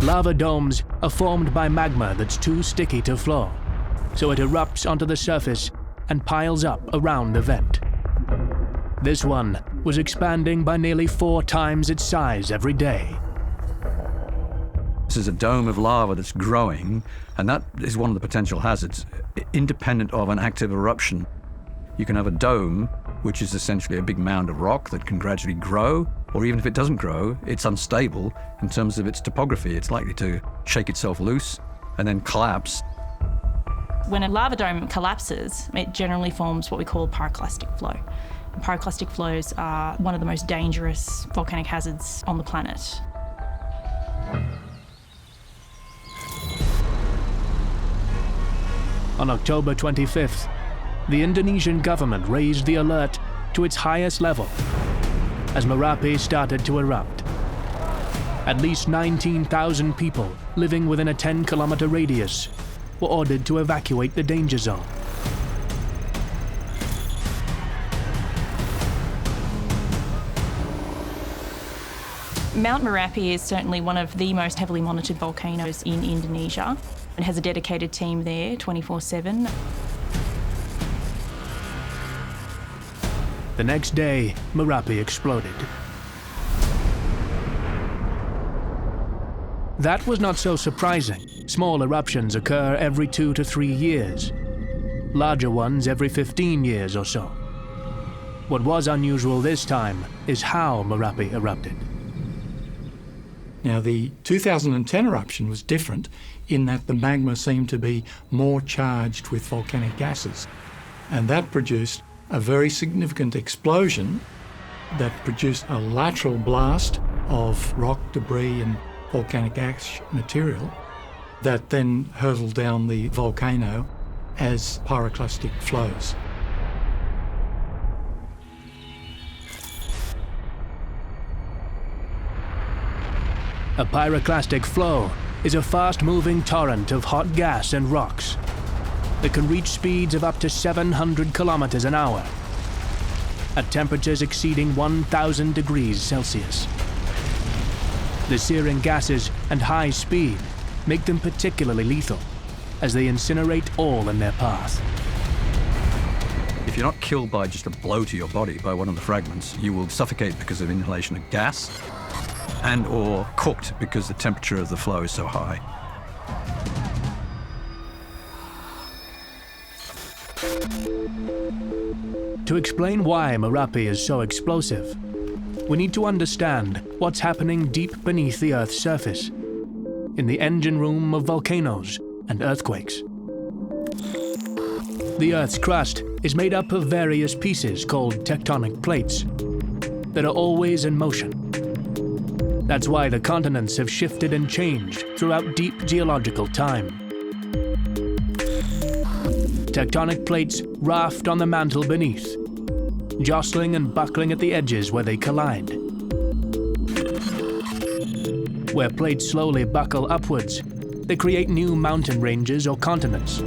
Lava domes are formed by magma that's too sticky to flow, so it erupts onto the surface and piles up around the vent. This one was expanding by nearly 4 times its size every day. This is a dome of lava that's growing, and that is one of the potential hazards. Independent of an active eruption, you can have a dome, which is essentially a big mound of rock that can gradually grow, or even if it doesn't grow, it's unstable in terms of its topography. It's likely to shake itself loose and then collapse. When a lava dome collapses, it generally forms what we call pyroclastic flow. Pyroclastic flows are one of the most dangerous volcanic hazards on the planet. On October 25th, the Indonesian government raised the alert to its highest level as Merapi started to erupt. At least 19,000 people living within a 10-kilometer radius were ordered to evacuate the danger zone. Mount Merapi is certainly one of the most heavily monitored volcanoes in Indonesia. It has a dedicated team there 24/7. The next day, Merapi exploded. That was not so surprising. Small eruptions occur every 2 to 3 years. Larger ones every 15 years or so. What was unusual this time is how Merapi erupted. Now, the 2010 eruption was different in that the magma seemed to be more charged with volcanic gases, and that produced a very significant explosion that produced a lateral blast of rock, debris and volcanic ash material that then hurtled down the volcano as pyroclastic flows. A pyroclastic flow is a fast-moving torrent of hot gas and rocks that can reach speeds of up to 700 kilometers an hour at temperatures exceeding 1,000 degrees Celsius. The searing gases and high speed make them particularly lethal as they incinerate all in their path. If you're not killed by just a blow to your body by one of the fragments, you will suffocate because of inhalation of gas and or cooked because the temperature of the flow is so high. To explain why Merapi is so explosive, we need to understand what's happening deep beneath the Earth's surface, in the engine room of volcanoes and earthquakes. The Earth's crust is made up of various pieces called tectonic plates that are always in motion. That's why the continents have shifted and changed throughout deep geological time. Tectonic plates raft on the mantle beneath, jostling and buckling at the edges where they collide. Where plates slowly buckle upwards, they create new mountain ranges or continents.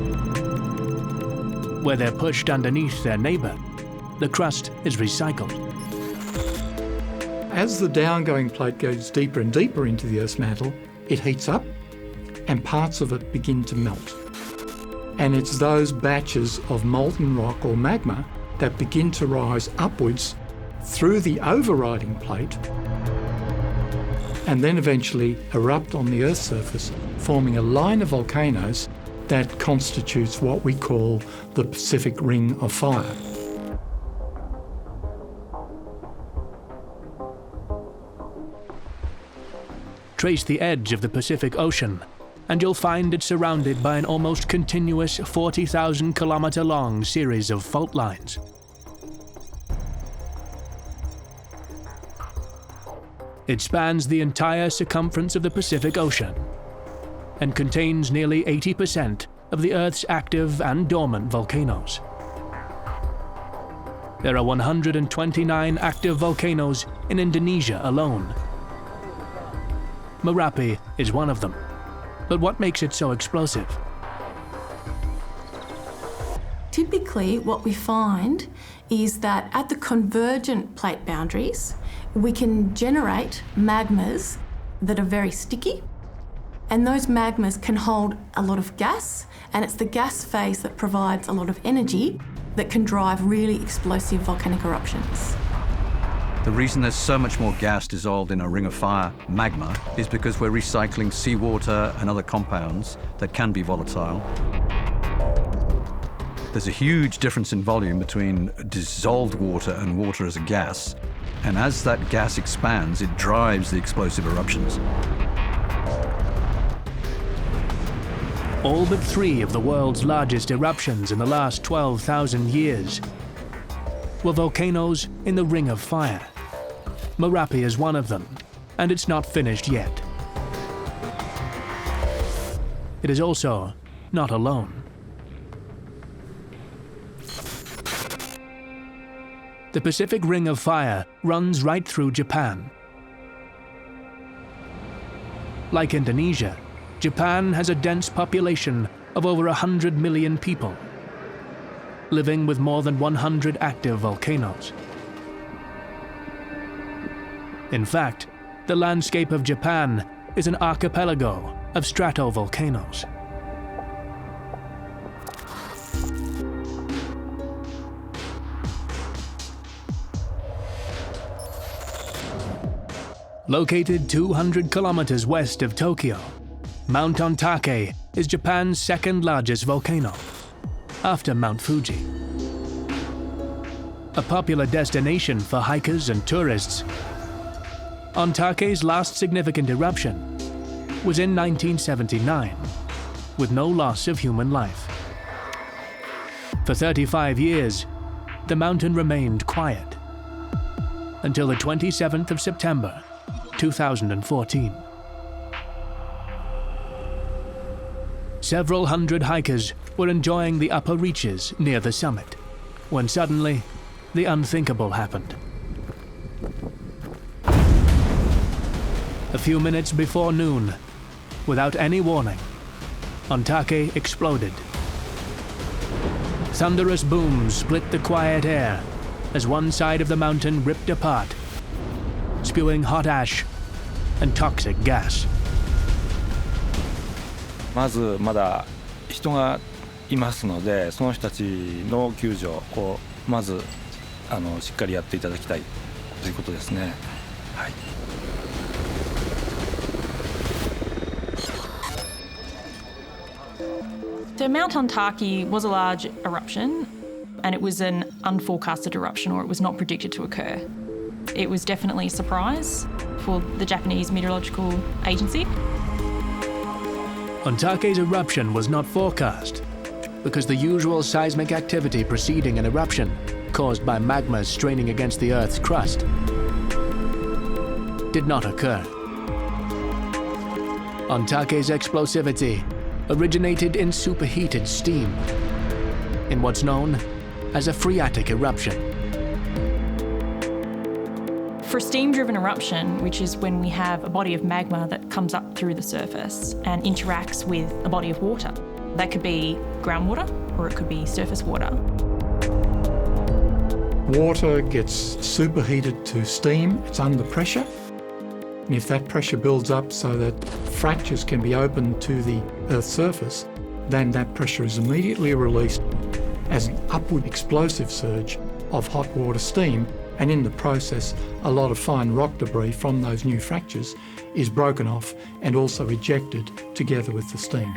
Where they're pushed underneath their neighbor, the crust is recycled. As the downgoing plate goes deeper and deeper into the Earth's mantle, it heats up and parts of it begin to melt. And it's those batches of molten rock or magma that begin to rise upwards through the overriding plate and then eventually erupt on the Earth's surface, forming a line of volcanoes that constitutes what we call the Pacific Ring of Fire. Trace the edge of the Pacific Ocean, and you'll find it surrounded by an almost continuous 40,000 kilometer long series of fault lines. It spans the entire circumference of the Pacific Ocean and contains nearly 80% of the Earth's active and dormant volcanoes. There are 129 active volcanoes in Indonesia alone. Merapi is one of them. But what makes it so explosive? Typically, what we find is that at the convergent plate boundaries, we can generate magmas that are very sticky, and those magmas can hold a lot of gas, and it's the gas phase that provides a lot of energy that can drive really explosive volcanic eruptions. The reason there's so much more gas dissolved in a ring of fire magma is because we're recycling seawater and other compounds that can be volatile. There's a huge difference in volume between dissolved water and water as a gas, and as that gas expands, it drives the explosive eruptions. All but 3 of the world's largest eruptions in the last 12,000 years were volcanoes in the Ring of Fire. Merapi is one of them, and it's not finished yet. It is also not alone. The Pacific Ring of Fire runs right through Japan. Like Indonesia, Japan has a dense population of over 100 million people, living with more than 100 active volcanoes. In fact, the landscape of Japan is an archipelago of stratovolcanoes. Located 200 kilometers west of Tokyo, Mount Ontake is Japan's second largest volcano, after Mount Fuji. A popular destination for hikers and tourists, Ontake's last significant eruption was in 1979, with no loss of human life. For 35 years, the mountain remained quiet, until the 27th of September, 2014. Several hundred hikers were enjoying the upper reaches near the summit, when suddenly, the unthinkable happened. A few minutes before noon, without any warning, Ontake exploded. Thunderous booms split the quiet air as one side of the mountain ripped apart, spewing hot ash and toxic gas. まずまだ人がいますので、その人たちの救助をまずしっかりやっていただきたいということですね。はい。So Mount Ontake was a large eruption, and it was an unforecasted eruption, or it was not predicted to occur. It was definitely a surprise for the Japanese Meteorological Agency. Ontake's eruption was not forecast because the usual seismic activity preceding an eruption, caused by magma straining against the Earth's crust, did not occur. Ontake's explosivity originated in superheated steam, in what's known as a phreatic eruption. For steam-driven eruption, which is when we have a body of magma that comes up through the surface and interacts with a body of water, that could be groundwater or it could be surface water. Water gets superheated to steam, it's under pressure. And if that pressure builds up so that fractures can be opened to the Earth's surface, then that pressure is immediately released as an upward explosive surge of hot water steam, and in the process, a lot of fine rock debris from those new fractures is broken off and also ejected together with the steam.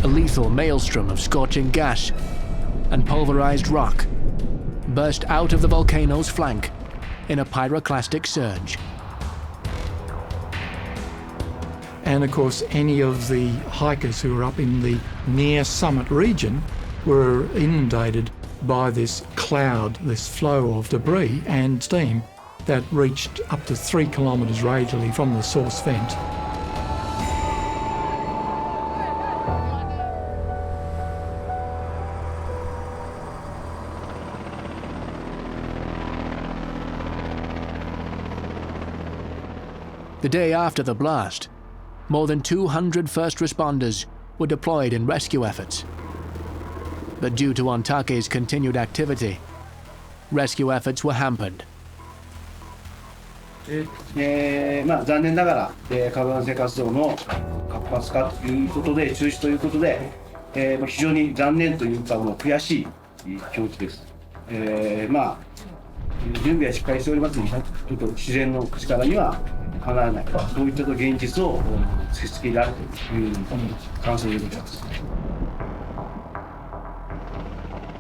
A lethal maelstrom of scorching gas and pulverized rock burst out of the volcano's flank in a pyroclastic surge. And of course, any of the hikers who were up in the near summit region were inundated by this cloud, this flow of debris and steam that reached up to 3 kilometres radially from the source vent. The day after the blast, more than 200 first responders were deployed in rescue efforts. But due to Ontake's continued activity, rescue efforts were hampered. 残念ながら、火山性活動の活発化ということで中止ということで、非常に残念というか悔しい境地です。準備はしっかりしておりますので、ちょっと自然の力にはかなわない、そういった現実を突きつけられているという感想でございます。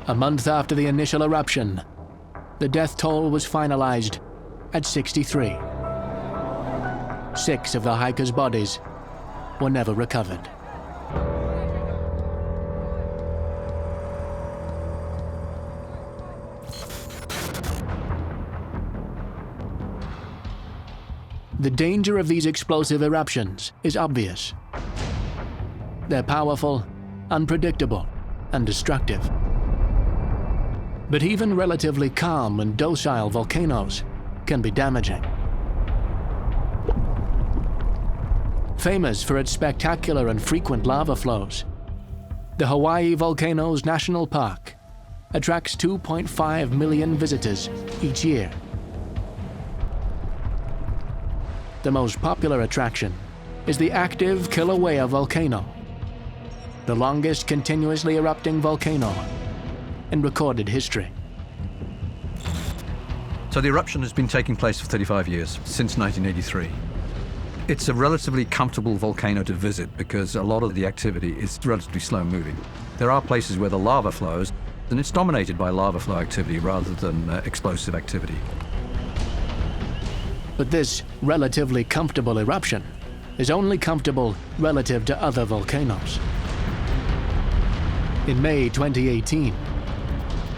A month after the initial eruption, the death toll was finalized at 63. 6 of the hikers' bodies were never recovered. The danger of these explosive eruptions is obvious. They're powerful, unpredictable, and destructive. But even relatively calm and docile volcanoes can be damaging. Famous for its spectacular and frequent lava flows, the Hawaii Volcanoes National Park attracts 2.5 million visitors each year. The most popular attraction is the active Kilauea volcano, the longest continuously erupting volcano in recorded history. So the eruption has been taking place for 35 years, since 1983. It's a relatively comfortable volcano to visit because a lot of the activity is relatively slow moving. There are places where the lava flows, and it's dominated by lava flow activity rather than explosive activity. But this relatively comfortable eruption is only comfortable relative to other volcanoes. In May 2018,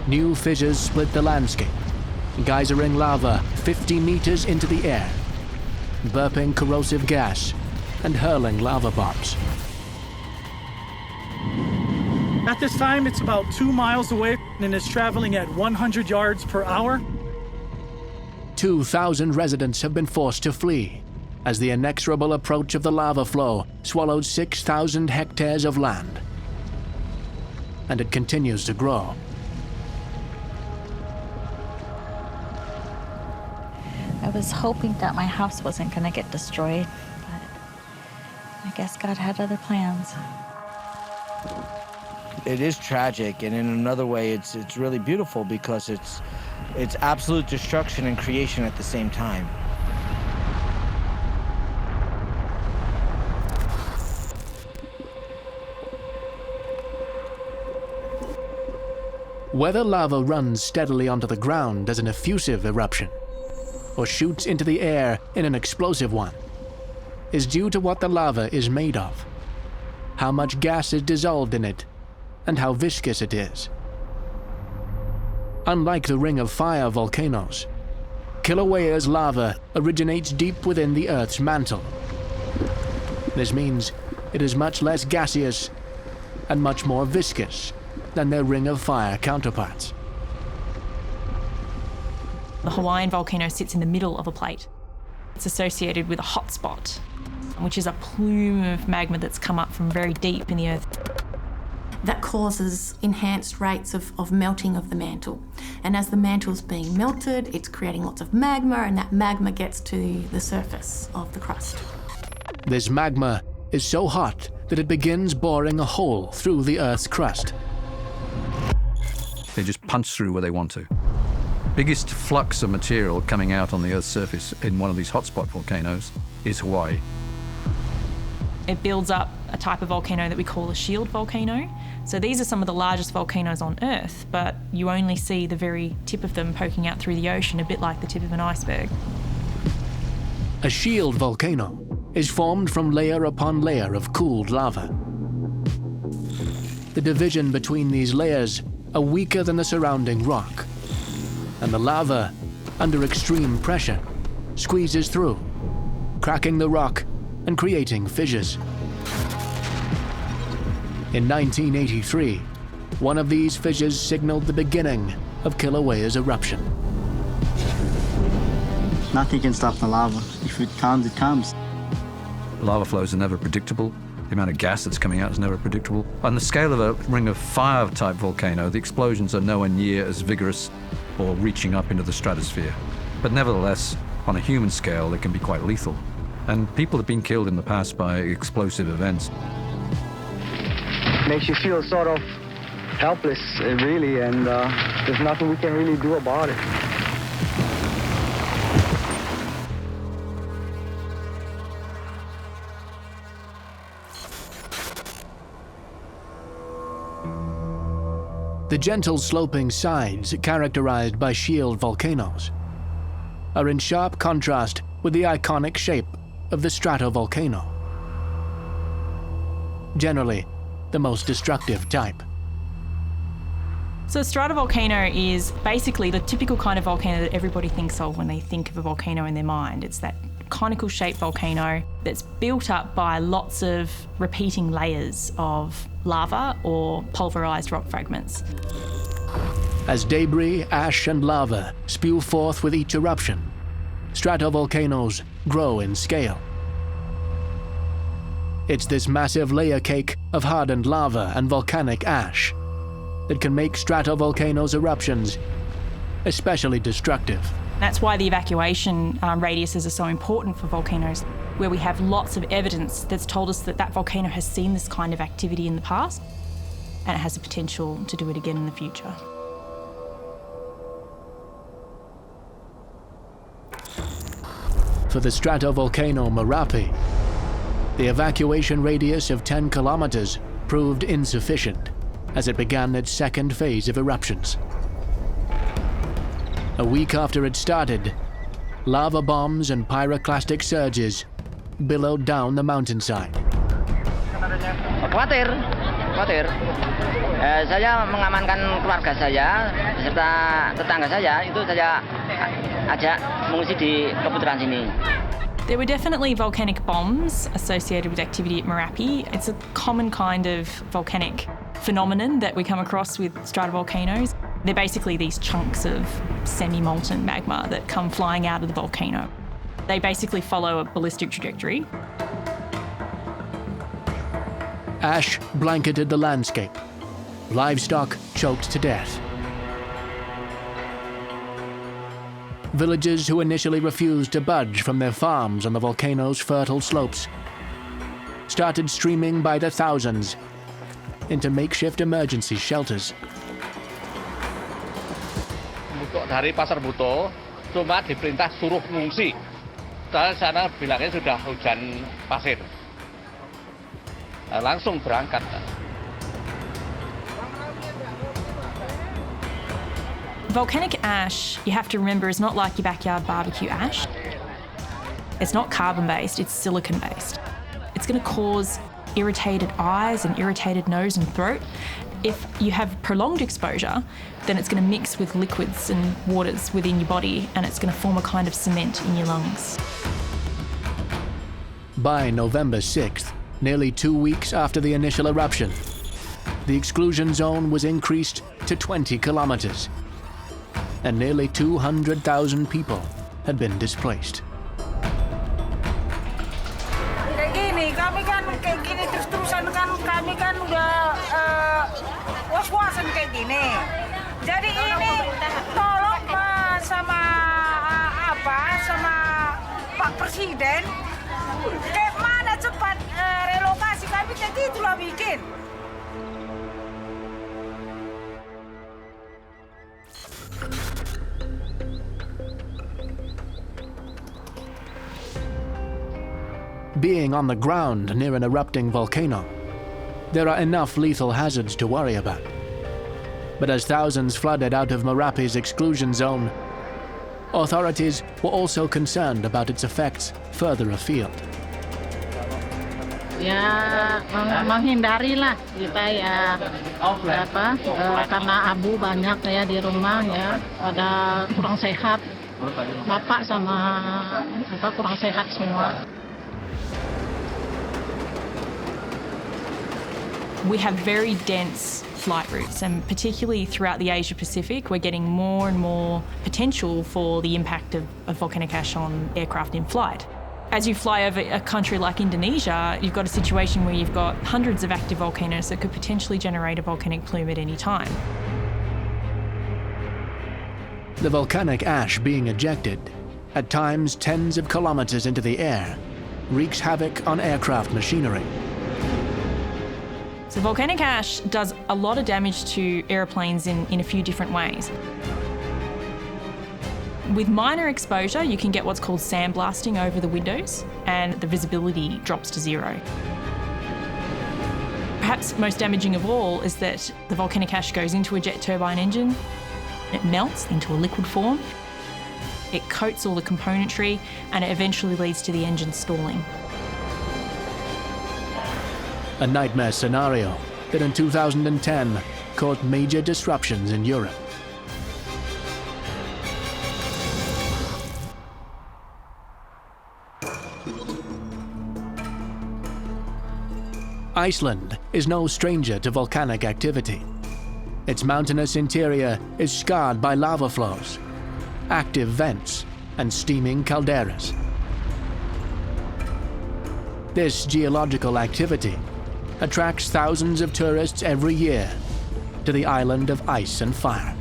new fissures split the landscape, geysering lava 50 meters into the air, burping corrosive gas and hurling lava bombs. At this time, it's about 2 miles away and is traveling at 100 yards per hour. 2,000 residents have been forced to flee as the inexorable approach of the lava flow swallowed 6,000 hectares of land. And it continues to grow. I was hoping that my house wasn't going to get destroyed, but I guess God had other plans. It is tragic, and in another way, it's really beautiful because it's absolute destruction and creation at the same time. Whether lava runs steadily onto the ground as an effusive eruption, or shoots into the air in an explosive one, is due to what the lava is made of, how much gas is dissolved in it, and how viscous it is. Unlike the Ring of Fire volcanoes, Kilauea's lava originates deep within the Earth's mantle. This means it is much less gaseous and much more viscous than their Ring of Fire counterparts. The Hawaiian volcano sits in the middle of a plate. It's associated with a hot spot, which is a plume of magma that's come up from very deep in the earth. That causes enhanced rates of melting of the mantle. And as the mantle's being melted, it's creating lots of magma, and that magma gets to the surface of the crust. This magma is so hot that it begins boring a hole through the Earth's crust. They just punch through where they want to. Biggest flux of material coming out on the Earth's surface in one of these hotspot volcanoes is Hawaii. It builds up a type of volcano that we call a shield volcano. So these are some of the largest volcanoes on Earth, but you only see the very tip of them poking out through the ocean, a bit like the tip of an iceberg. A shield volcano is formed from layer upon layer of cooled lava. The division between these layers are weaker than the surrounding rock, and the lava, under extreme pressure, squeezes through, cracking the rock and creating fissures. In 1983, one of these fissures signaled the beginning of Kilauea's eruption. Nothing can stop the lava. If it comes, it comes. Lava flows are never predictable. The amount of gas that's coming out is never predictable. On the scale of a Ring of Fire type volcano, the explosions are nowhere near as vigorous or reaching up into the stratosphere. But nevertheless, on a human scale, they can be quite lethal. And people have been killed in the past by explosive events. Makes you feel sort of helpless, really, and there's nothing we can really do about it. The gentle sloping sides, characterized by shield volcanoes, are in sharp contrast with the iconic shape of the stratovolcano, generally the most destructive type. So a stratovolcano is basically the typical kind of volcano that everybody thinks of when they think of a volcano in their mind. It's that conical shaped volcano that's built up by lots of repeating layers of lava or pulverized rock fragments. As debris, ash and lava spew forth with each eruption, stratovolcanoes grow in scale. It's this massive layer cake of hardened lava and volcanic ash that can make stratovolcanoes' eruptions especially destructive. That's why the evacuation radiuses are so important for volcanoes, where we have lots of evidence that's told us that that volcano has seen this kind of activity in the past and it has the potential to do it again in the future. For the stratovolcano Merapi, the evacuation radius of 10 kilometers proved insufficient as it began its second phase of eruptions. A week after it started, lava bombs and pyroclastic surges billowed down the mountainside. Khawatir. Saya mengamankan keluarga saya beserta tetangga saya itu saya ajak mengungsi di keputaran sini. There were definitely volcanic bombs associated with activity at Merapi. It's a common kind of volcanic phenomenon that we come across with stratovolcanoes. They're basically these chunks of semi-molten magma that come flying out of the volcano. They basically follow a ballistic trajectory. Ash blanketed the landscape. Livestock choked to death. Villagers who initially refused to budge from their farms on the volcano's fertile slopes started streaming by the thousands into makeshift emergency shelters. Dari Pasar Buto, cuma diperintah suruh mengungsi. Sana bilangnya sudah hujan pasir. Langsung berangkat. Volcanic ash, you have to remember, is not like your backyard barbecue ash. It's not carbon-based, it's silicon-based. It's going to cause irritated eyes and irritated nose and throat. If you have prolonged exposure, then it's going to mix with liquids and waters within your body and it's going to form a kind of cement in your lungs. By November 6th, nearly 2 weeks after the initial eruption, the exclusion zone was increased to 20 kilometers, and nearly 200,000 people had been displaced. Kami udah was-wasan kayak gini. Jadi ini tolong sama Pak Presiden, kayak mana cepat relokasi kami kayak gitulah bikin. Being on the ground near an erupting volcano, there are enough lethal hazards to worry about. But as thousands flooded out of Merapi's exclusion zone, authorities were also concerned about its effects further afield. Ya, menghindarilah kita ya, karena abu banyak ya di rumah ya, pada kurang sehat, bapak sama kurang sehat semua. We have very dense flight routes, and particularly throughout the Asia Pacific, we're getting more and more potential for the impact of volcanic ash on aircraft in flight. As you fly over a country like Indonesia, you've got a situation where you've got hundreds of active volcanoes that could potentially generate a volcanic plume at any time. The volcanic ash being ejected, at times tens of kilometers into the air, wreaks havoc on aircraft machinery. So volcanic ash does a lot of damage to aeroplanes in a few different ways. With minor exposure, you can get what's called sandblasting over the windows and the visibility drops to zero. Perhaps most damaging of all is that the volcanic ash goes into a jet turbine engine, it melts into a liquid form, it coats all the componentry, and it eventually leads to the engine stalling. A nightmare scenario that in 2010 caused major disruptions in Europe. Iceland is no stranger to volcanic activity. Its mountainous interior is scarred by lava flows, active vents, and steaming calderas. This geological activity attracts thousands of tourists every year to the island of ice and fire.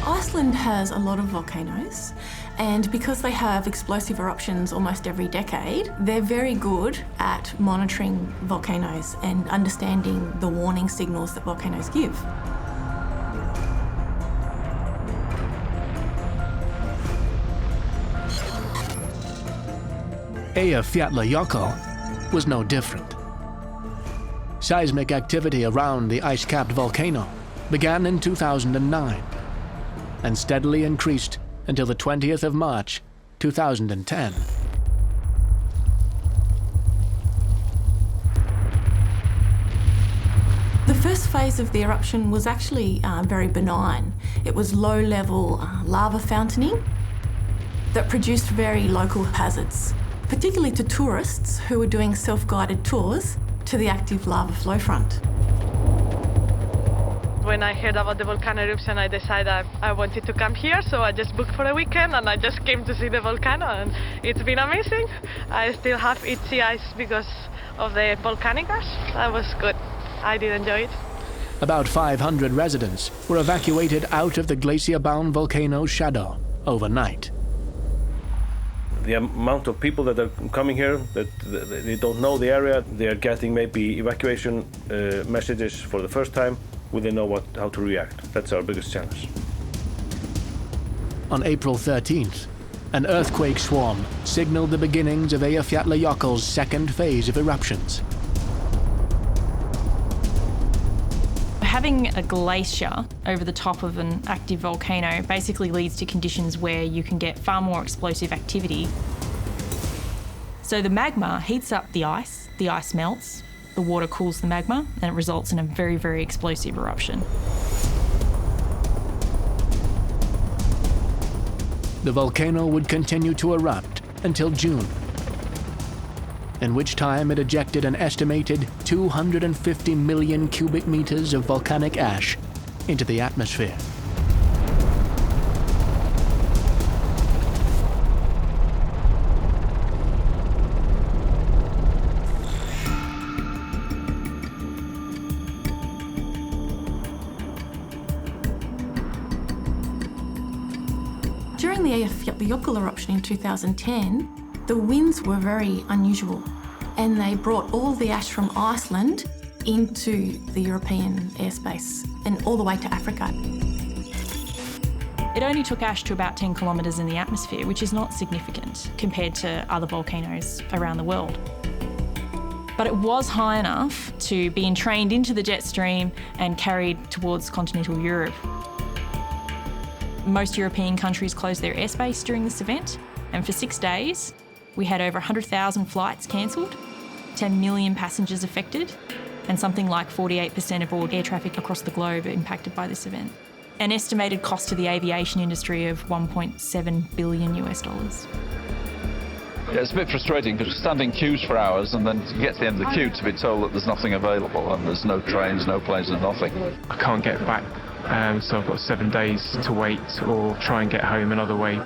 Iceland has a lot of volcanoes, and because they have explosive eruptions almost every decade, they're very good at monitoring volcanoes and understanding the warning signals that volcanoes give. Eyjafjallajökull was no different. Seismic activity around the ice-capped volcano began in 2009 and steadily increased until the 20th of March, 2010. The first phase of the eruption was actually very benign. It was low-level lava fountaining that produced very local hazards, particularly to tourists who were doing self-guided tours to the active lava flow front. When I heard about the volcano eruption, I decided I wanted to come here, so I just booked for a weekend and I just came to see the volcano, and it's been amazing. I still have itchy eyes because of the volcanic ash. That was good. I did enjoy it. About 500 residents were evacuated out of the glacier-bound volcano's shadow overnight. The amount of people that are coming here, that they don't know the area, they are getting maybe evacuation messages for the first time. We don't know how to react. That's our biggest challenge. On April 13th, an earthquake swarm signaled the beginnings of Eyjafjallajökull's second phase of eruptions. Having a glacier over the top of an active volcano basically leads to conditions where you can get far more explosive activity. So the magma heats up the ice melts, the water cools the magma, and it results in a very, very explosive eruption. The volcano would continue to erupt until June, in which time it ejected an estimated 250 million cubic meters of volcanic ash into the atmosphere. During the Eyjafjallajökull eruption in 2010, the winds were very unusual, and they brought all the ash from Iceland into the European airspace and all the way to Africa. It only took ash to about 10 kilometres in the atmosphere, which is not significant compared to other volcanoes around the world. But it was high enough to be entrained into the jet stream and carried towards continental Europe. Most European countries closed their airspace during this event, and for 6 days, we had over 100,000 flights cancelled, 10 million passengers affected, and something like 48% of all air traffic across the globe impacted by this event. An estimated cost to the aviation industry of $1.7 billion. Yeah, it's a bit frustrating because we're standing queues for hours, and then you get to the end of the queue to be told that there's nothing available and there's no trains, no planes, and nothing. I can't get back, so I've got 7 days to wait or try and get home another way.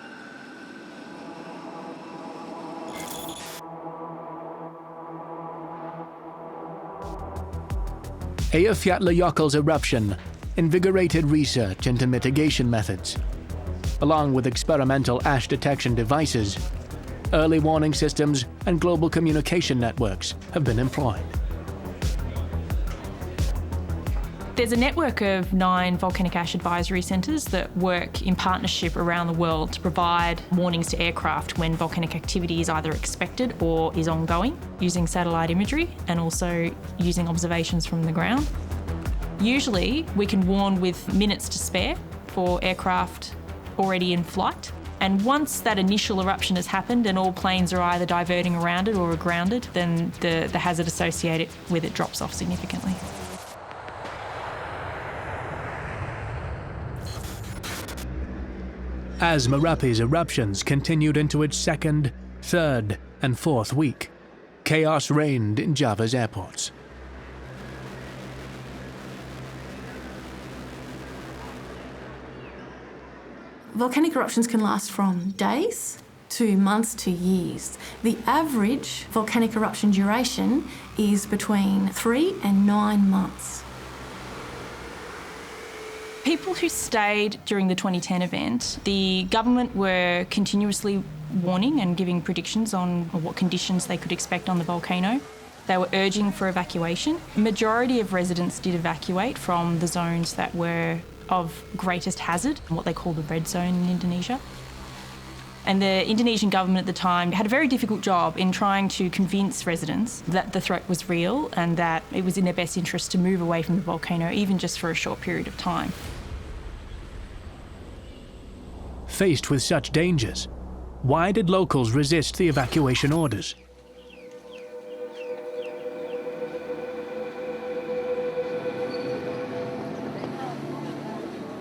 Eyjafjallajökull's eruption invigorated research into mitigation methods. Along with experimental ash detection devices, early warning systems and global communication networks have been employed. There's a network of 9 volcanic ash advisory centres that work in partnership around the world to provide warnings to aircraft when volcanic activity is either expected or is ongoing, using satellite imagery and also using observations from the ground. Usually, we can warn with minutes to spare for aircraft already in flight. And once that initial eruption has happened and all planes are either diverting around it or are grounded, then the hazard associated with it drops off significantly. As Merapi's eruptions continued into its 2nd, 3rd, and 4th week, chaos reigned in Java's airports. Volcanic eruptions can last from days to months to years. The average volcanic eruption duration is between 3 and 9 months. People who stayed during the 2010 event, the government were continuously warning and giving predictions on what conditions they could expect on the volcano. They were urging for evacuation. The majority of residents did evacuate from the zones that were of greatest hazard, what they call the red zone in Indonesia. And the Indonesian government at the time had a very difficult job in trying to convince residents that the threat was real and that it was in their best interest to move away from the volcano, even just for a short period of time. Faced with such dangers, why did locals resist the evacuation orders?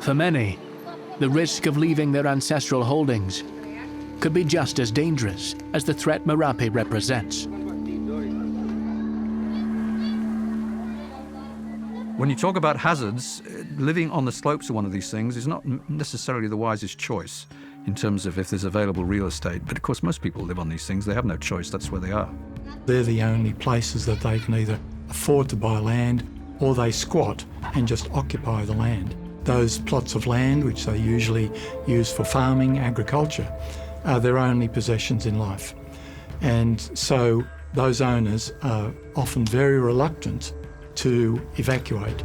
For many, the risk of leaving their ancestral holdings could be just as dangerous as the threat Merapi represents. When you talk about hazards, living on the slopes of one of these things is not necessarily the wisest choice in terms of if there's available real estate. But of course, most people live on these things. They have no choice. That's where they are. They're the only places that they can either afford to buy land or they squat and just occupy the land. Those plots of land, which they usually use for farming, agriculture, are their only possessions in life. And so those owners are often very reluctant to evacuate.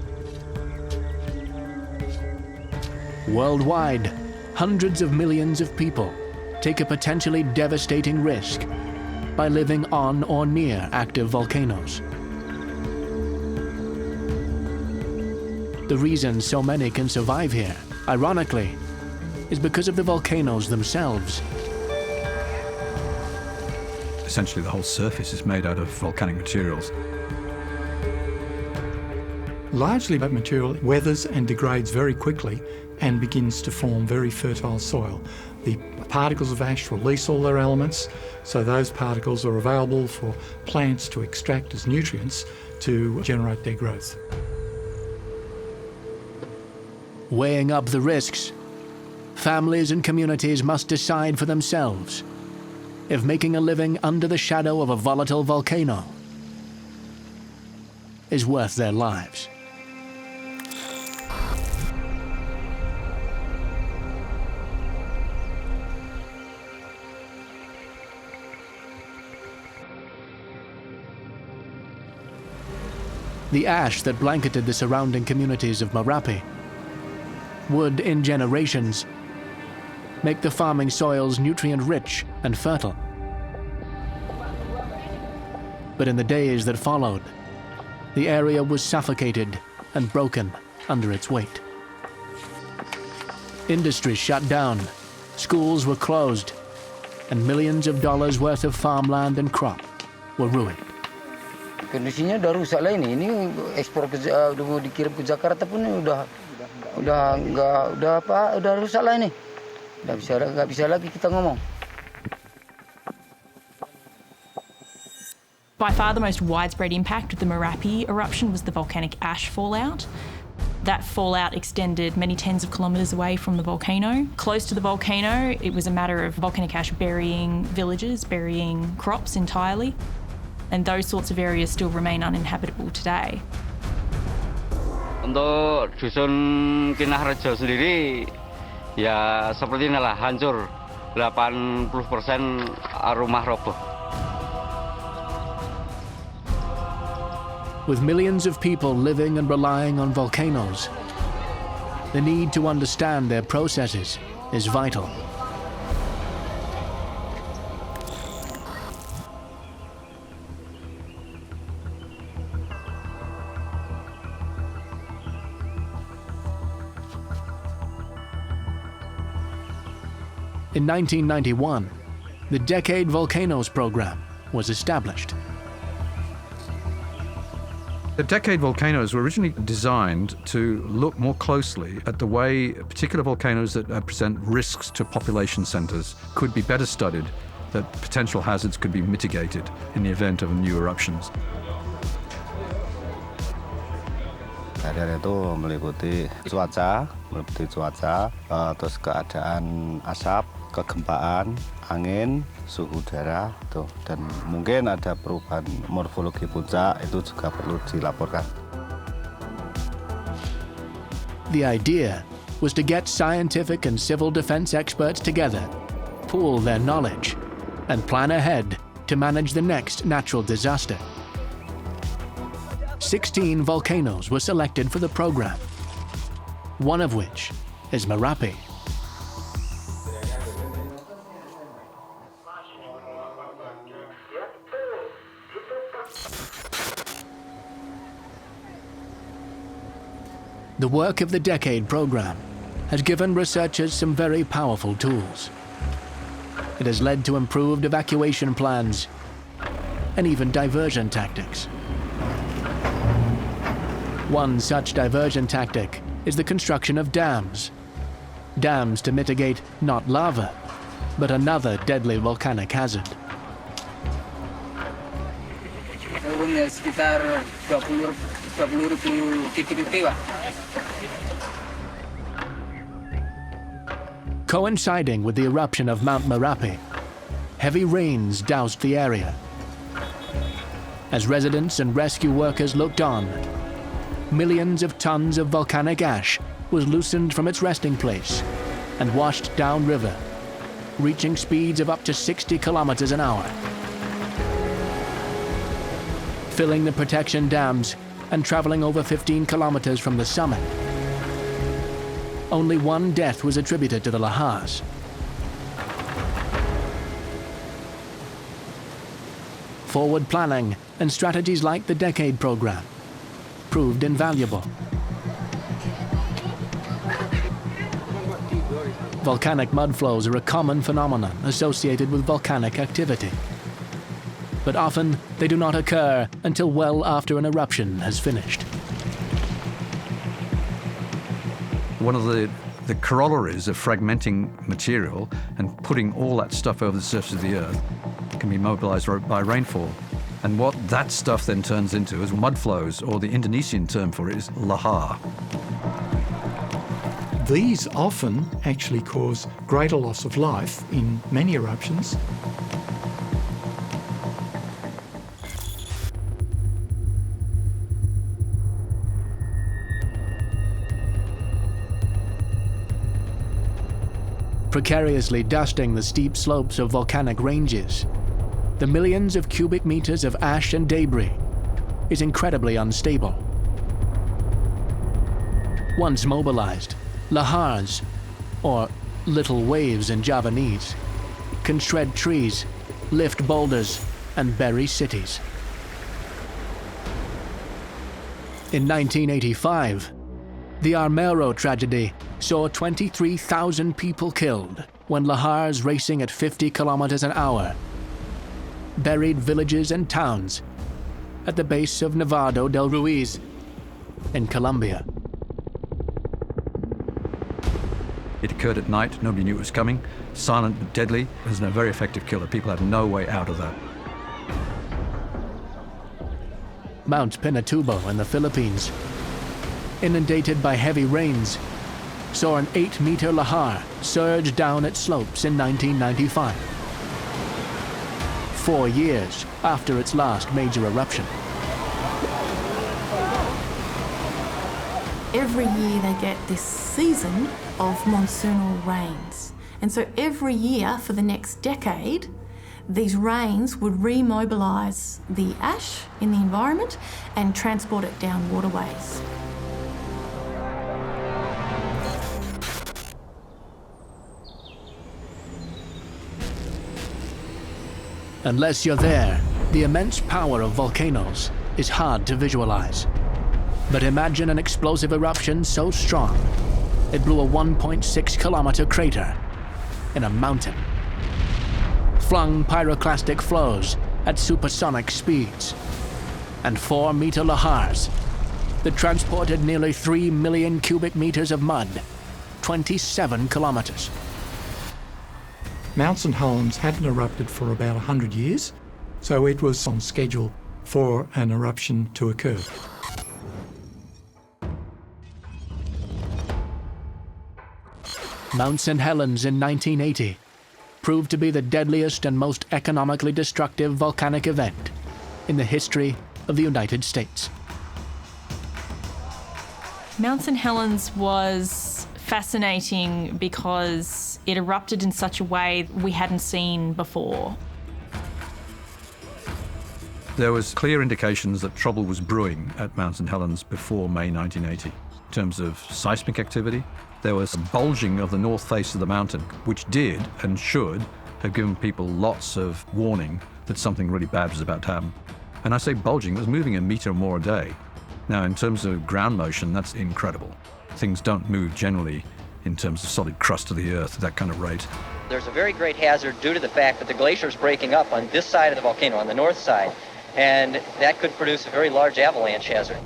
Worldwide, hundreds of millions of people take a potentially devastating risk by living on or near active volcanoes. The reason so many can survive here, ironically, is because of the volcanoes themselves. Essentially, the whole surface is made out of volcanic materials. Largely that material weathers and degrades very quickly and begins to form very fertile soil. The particles of ash release all their elements, so those particles are available for plants to extract as nutrients to generate their growth. Weighing up the risks, families and communities must decide for themselves if making a living under the shadow of a volatile volcano is worth their lives. The ash that blanketed the surrounding communities of Merapi would, in generations, make the farming soils nutrient-rich and fertile. But in the days that followed, the area was suffocated and broken under its weight. Industries shut down, schools were closed, and millions of dollars worth of farmland and crop were ruined. Kondisinya udah rusak lah ini ekspor ke udah mau dikirim ke Jakarta pun udah rusak lah ini. Nggak bisa lagi kita ngomong. By far the most widespread impact of the Merapi eruption was the volcanic ash fallout. That fallout extended many tens of kilometres away from the volcano. Close to the volcano, it was a matter of volcanic ash burying villages, burying crops entirely. And those sorts of areas still remain uninhabitable today. Untuk dusun Kinahrejo sendiri, ya seperti inilah hancur, 80% rumah roboh. With millions of people living and relying on volcanoes, the need to understand their processes is vital. In 1991, the Decade Volcanoes program was established. The Decade Volcanoes were originally designed to look more closely at the way particular volcanoes that present risks to population centers could be better studied, that potential hazards could be mitigated in the event of new eruptions. Area itu meliputi cuaca, terus keadaan asap, kegempaan, angin, suhu udara, dan mungkin ada perubahan morfologi puncak, itu juga perlu dilaporkan. The idea was to get scientific and civil defense experts together, pool their knowledge, and plan ahead to manage the next natural disaster. 16 volcanoes were selected for the program, one of which is Merapi. The work of the Decade program has given researchers some very powerful tools. It has led to improved evacuation plans and even diversion tactics. One such diversion tactic is the construction of dams. Dams to mitigate not lava, but another deadly volcanic hazard. Sekitar 20.000 titik itu, Pak. Coinciding with the eruption of Mount Merapi, heavy rains doused the area. As residents and rescue workers looked on, millions of tons of volcanic ash was loosened from its resting place and washed downriver, reaching speeds of up to 60 kilometers an hour, filling the protection dams and traveling over 15 kilometers from the summit. Only one death was attributed to the lahars. Forward planning and strategies like the Decade program proved invaluable. Volcanic mudflows are a common phenomenon associated with volcanic activity. But often they do not occur until well after an eruption has finished. One of the corollaries of fragmenting material and putting all that stuff over the surface of the earth can be mobilized by rainfall. And what that stuff then turns into is mudflows, or the Indonesian term for it is lahar. These often actually cause greater loss of life in many eruptions. Precariously dusting the steep slopes of volcanic ranges, the millions of cubic meters of ash and debris is incredibly unstable. Once mobilized, lahars, or little waves in Javanese, can shred trees, lift boulders, and bury cities. In 1985, the Armero tragedy saw 23,000 people killed when lahars racing at 50 kilometers an hour buried villages and towns at the base of Nevado del Ruiz in Colombia. It occurred at night, nobody knew it was coming, silent but deadly. It was a very effective killer. People had no way out of that. Mount Pinatubo in the Philippines, inundated by heavy rains, saw an 8-meter lahar surge down its slopes in 1995, 4 years after its last major eruption. Every year they get this season of monsoonal rains. And so every year for the next decade, these rains would remobilise the ash in the environment and transport it down waterways. Unless you're there, the immense power of volcanoes is hard to visualize. But imagine an explosive eruption so strong, it blew a 1.6-kilometer crater in a mountain. Flung pyroclastic flows at supersonic speeds, and 4-meter lahars that transported nearly 3 million cubic meters of mud, 27 kilometers. Mount St Helens hadn't erupted for about 100 years, so it was on schedule for an eruption to occur. Mount Saint Helens in 1980 proved to be the deadliest and most economically destructive volcanic event in the history of the United States. Mount St Helens was fascinating because it erupted in such a way we hadn't seen before. There was clear indications that trouble was brewing at Mount St Helens before May 1980. In terms of seismic activity, there was a bulging of the north face of the mountain, which did and should have given people lots of warning that something really bad was about to happen. And I say bulging, it was moving a meter or more a day. Now, in terms of ground motion, that's incredible. Things don't move generally in terms of solid crust of the earth at that kind of rate. There's a very great hazard due to the fact that the glacier is breaking up on this side of the volcano, on the north side, and that could produce a very large avalanche hazard.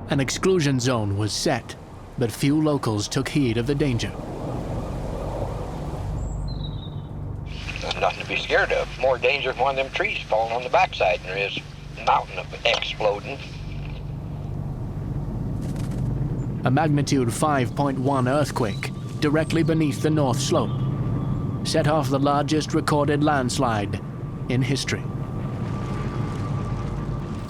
An exclusion zone was set, but few locals took heed of the danger. There's nothing to be scared of. More danger of one of them trees falling on the backside than there is a mountain exploding. A magnitude 5.1 earthquake directly beneath the north slope set off the largest recorded landslide in history.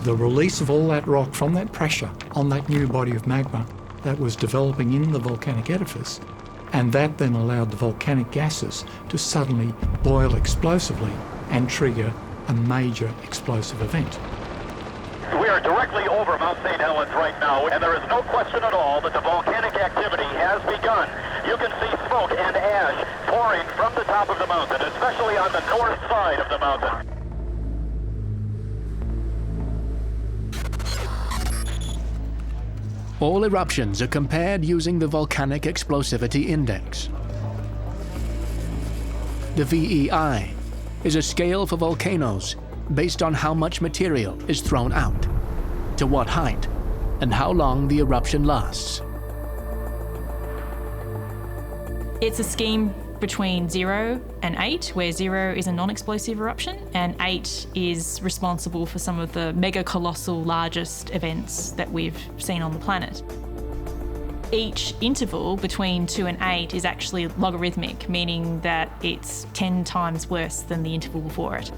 The release of all that rock from that pressure on that new body of magma that was developing in the volcanic edifice, and that then allowed the volcanic gases to suddenly boil explosively and trigger a major explosive event. We are directly over Mount St. Helens right now, and there is no question at all that the volcanic activity has begun. You can see smoke and ash pouring from the top of the mountain, especially on the north side of the mountain. All eruptions are compared using the Volcanic Explosivity Index. The VEI is a scale for volcanoes based on how much material is thrown out, to what height, and how long the eruption lasts. It's a scheme between 0 and 8, where 0 is a non-explosive eruption and 8 is responsible for some of the mega-colossal largest events that we've seen on the planet. Each interval between 2 and 8 is actually logarithmic, meaning that it's 10 times worse than the interval before it.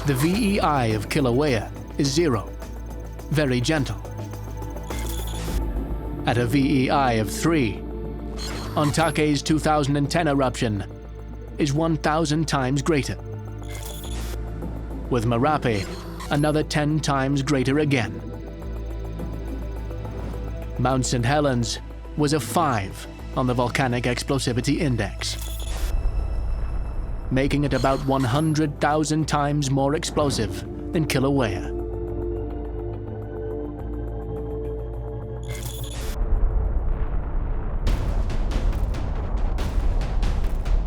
The VEI of Kilauea is 0, very gentle. At a VEI of 3, Ontake's 2010 eruption is 1,000 times greater. With Merapi, another 10 times greater again. Mount Saint Helens was a 5 on the Volcanic Explosivity Index, making it about 100,000 times more explosive than Kilauea.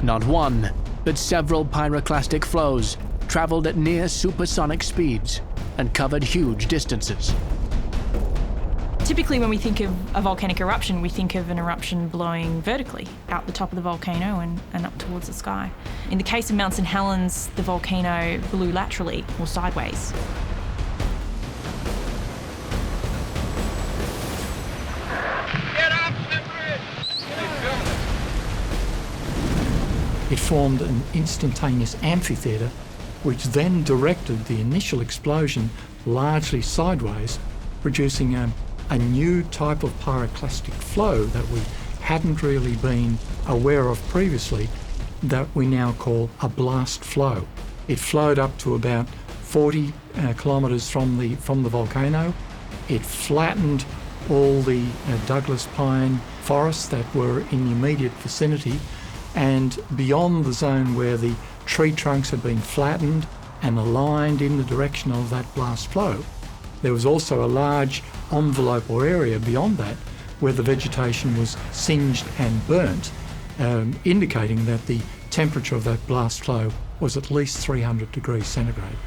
Not one, but several pyroclastic flows traveled at near supersonic speeds and covered huge distances. Typically when we think of a volcanic eruption, we think of an eruption blowing vertically out the top of the volcano and up towards the sky. In the case of Mount St Helens, the volcano blew laterally, or sideways. It formed an instantaneous amphitheatre, which then directed the initial explosion largely sideways, producing a a new type of pyroclastic flow that we hadn't really been aware of previously that we now call a blast flow. It flowed up to about 40 kilometres from the volcano. It flattened all the Douglas pine forests that were in the immediate vicinity, and beyond the zone where the tree trunks had been flattened and aligned in the direction of that blast flow, there was also a large envelope or area beyond that where the vegetation was singed and burnt, indicating that the temperature of that blast flow was at least 300 degrees centigrade.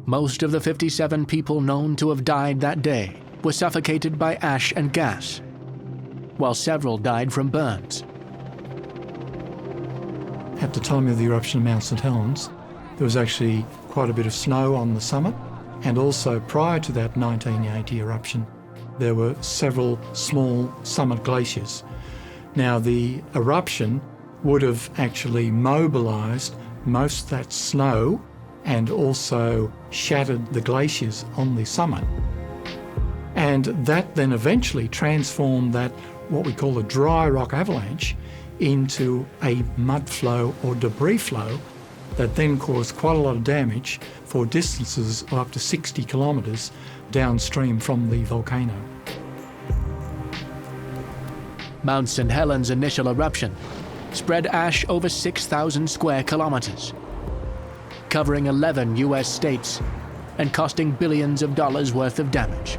Most of the 57 people known to have died that day were suffocated by ash and gas, while several died from burns. At the time of the eruption of Mount St Helens, there was actually quite a bit of snow on the summit, and also prior to that 1980 eruption, there were several small summit glaciers. Now, the eruption would have actually mobilised most of that snow and also shattered the glaciers on the summit. And that then eventually transformed that, what we call a dry rock avalanche, into a mud flow or debris flow that then caused quite a lot of damage for distances of up to 60 kilometres downstream from the volcano. Mount St Helens' initial eruption spread ash over 6,000 square kilometres, covering 11 US states and costing billions of dollars worth of damage.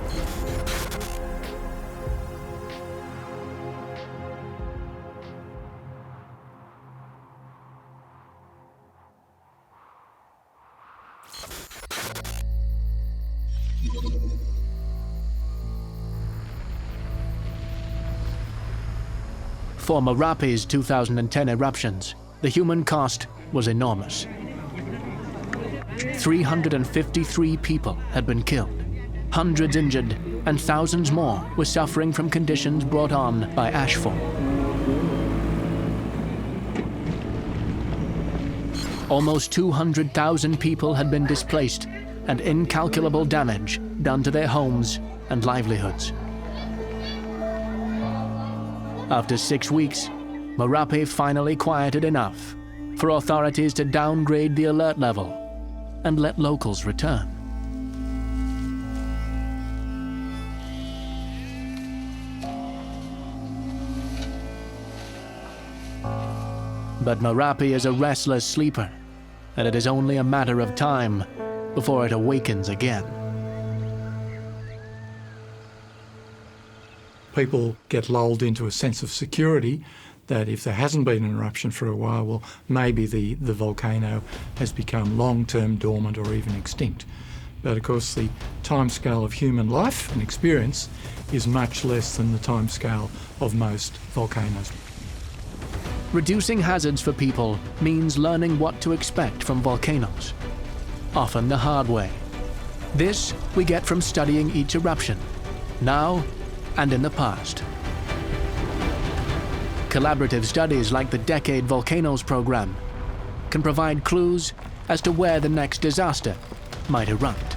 For Merapi's 2010 eruptions, the human cost was enormous. 353 people had been killed, hundreds injured, and thousands more were suffering from conditions brought on by ashfall. Almost 200,000 people had been displaced and incalculable damage done to their homes and livelihoods. After 6 weeks, Merapi finally quieted enough for authorities to downgrade the alert level and let locals return. But Merapi is a restless sleeper, and it is only a matter of time before it awakens again. People get lulled into a sense of security that if there hasn't been an eruption for a while, well, maybe the volcano has become long-term dormant or even extinct. But of course, the timescale of human life and experience is much less than the timescale of most volcanoes. Reducing hazards for people means learning what to expect from volcanoes, often the hard way. This we get from studying each eruption, now and in the past. Collaborative studies like the Decade Volcanoes program can provide clues as to where the next disaster might erupt.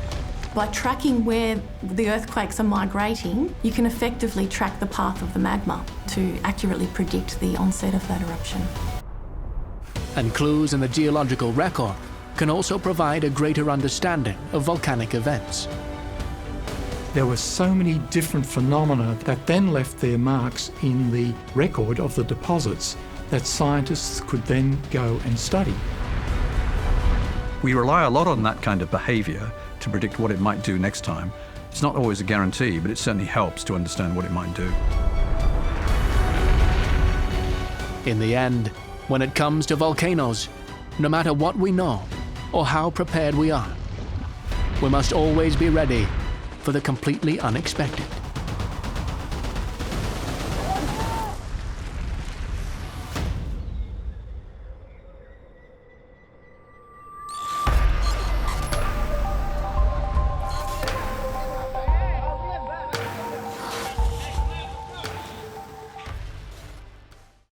By tracking where the earthquakes are migrating, you can effectively track the path of the magma to accurately predict the onset of that eruption. And clues in the geological record can also provide a greater understanding of volcanic events. There were so many different phenomena that then left their marks in the record of the deposits that scientists could then go and study. We rely a lot on that kind of behaviour to predict what it might do next time. It's not always a guarantee, but it certainly helps to understand what it might do. In the end, when it comes to volcanoes, no matter what we know or how prepared we are, we must always be ready for the completely unexpected.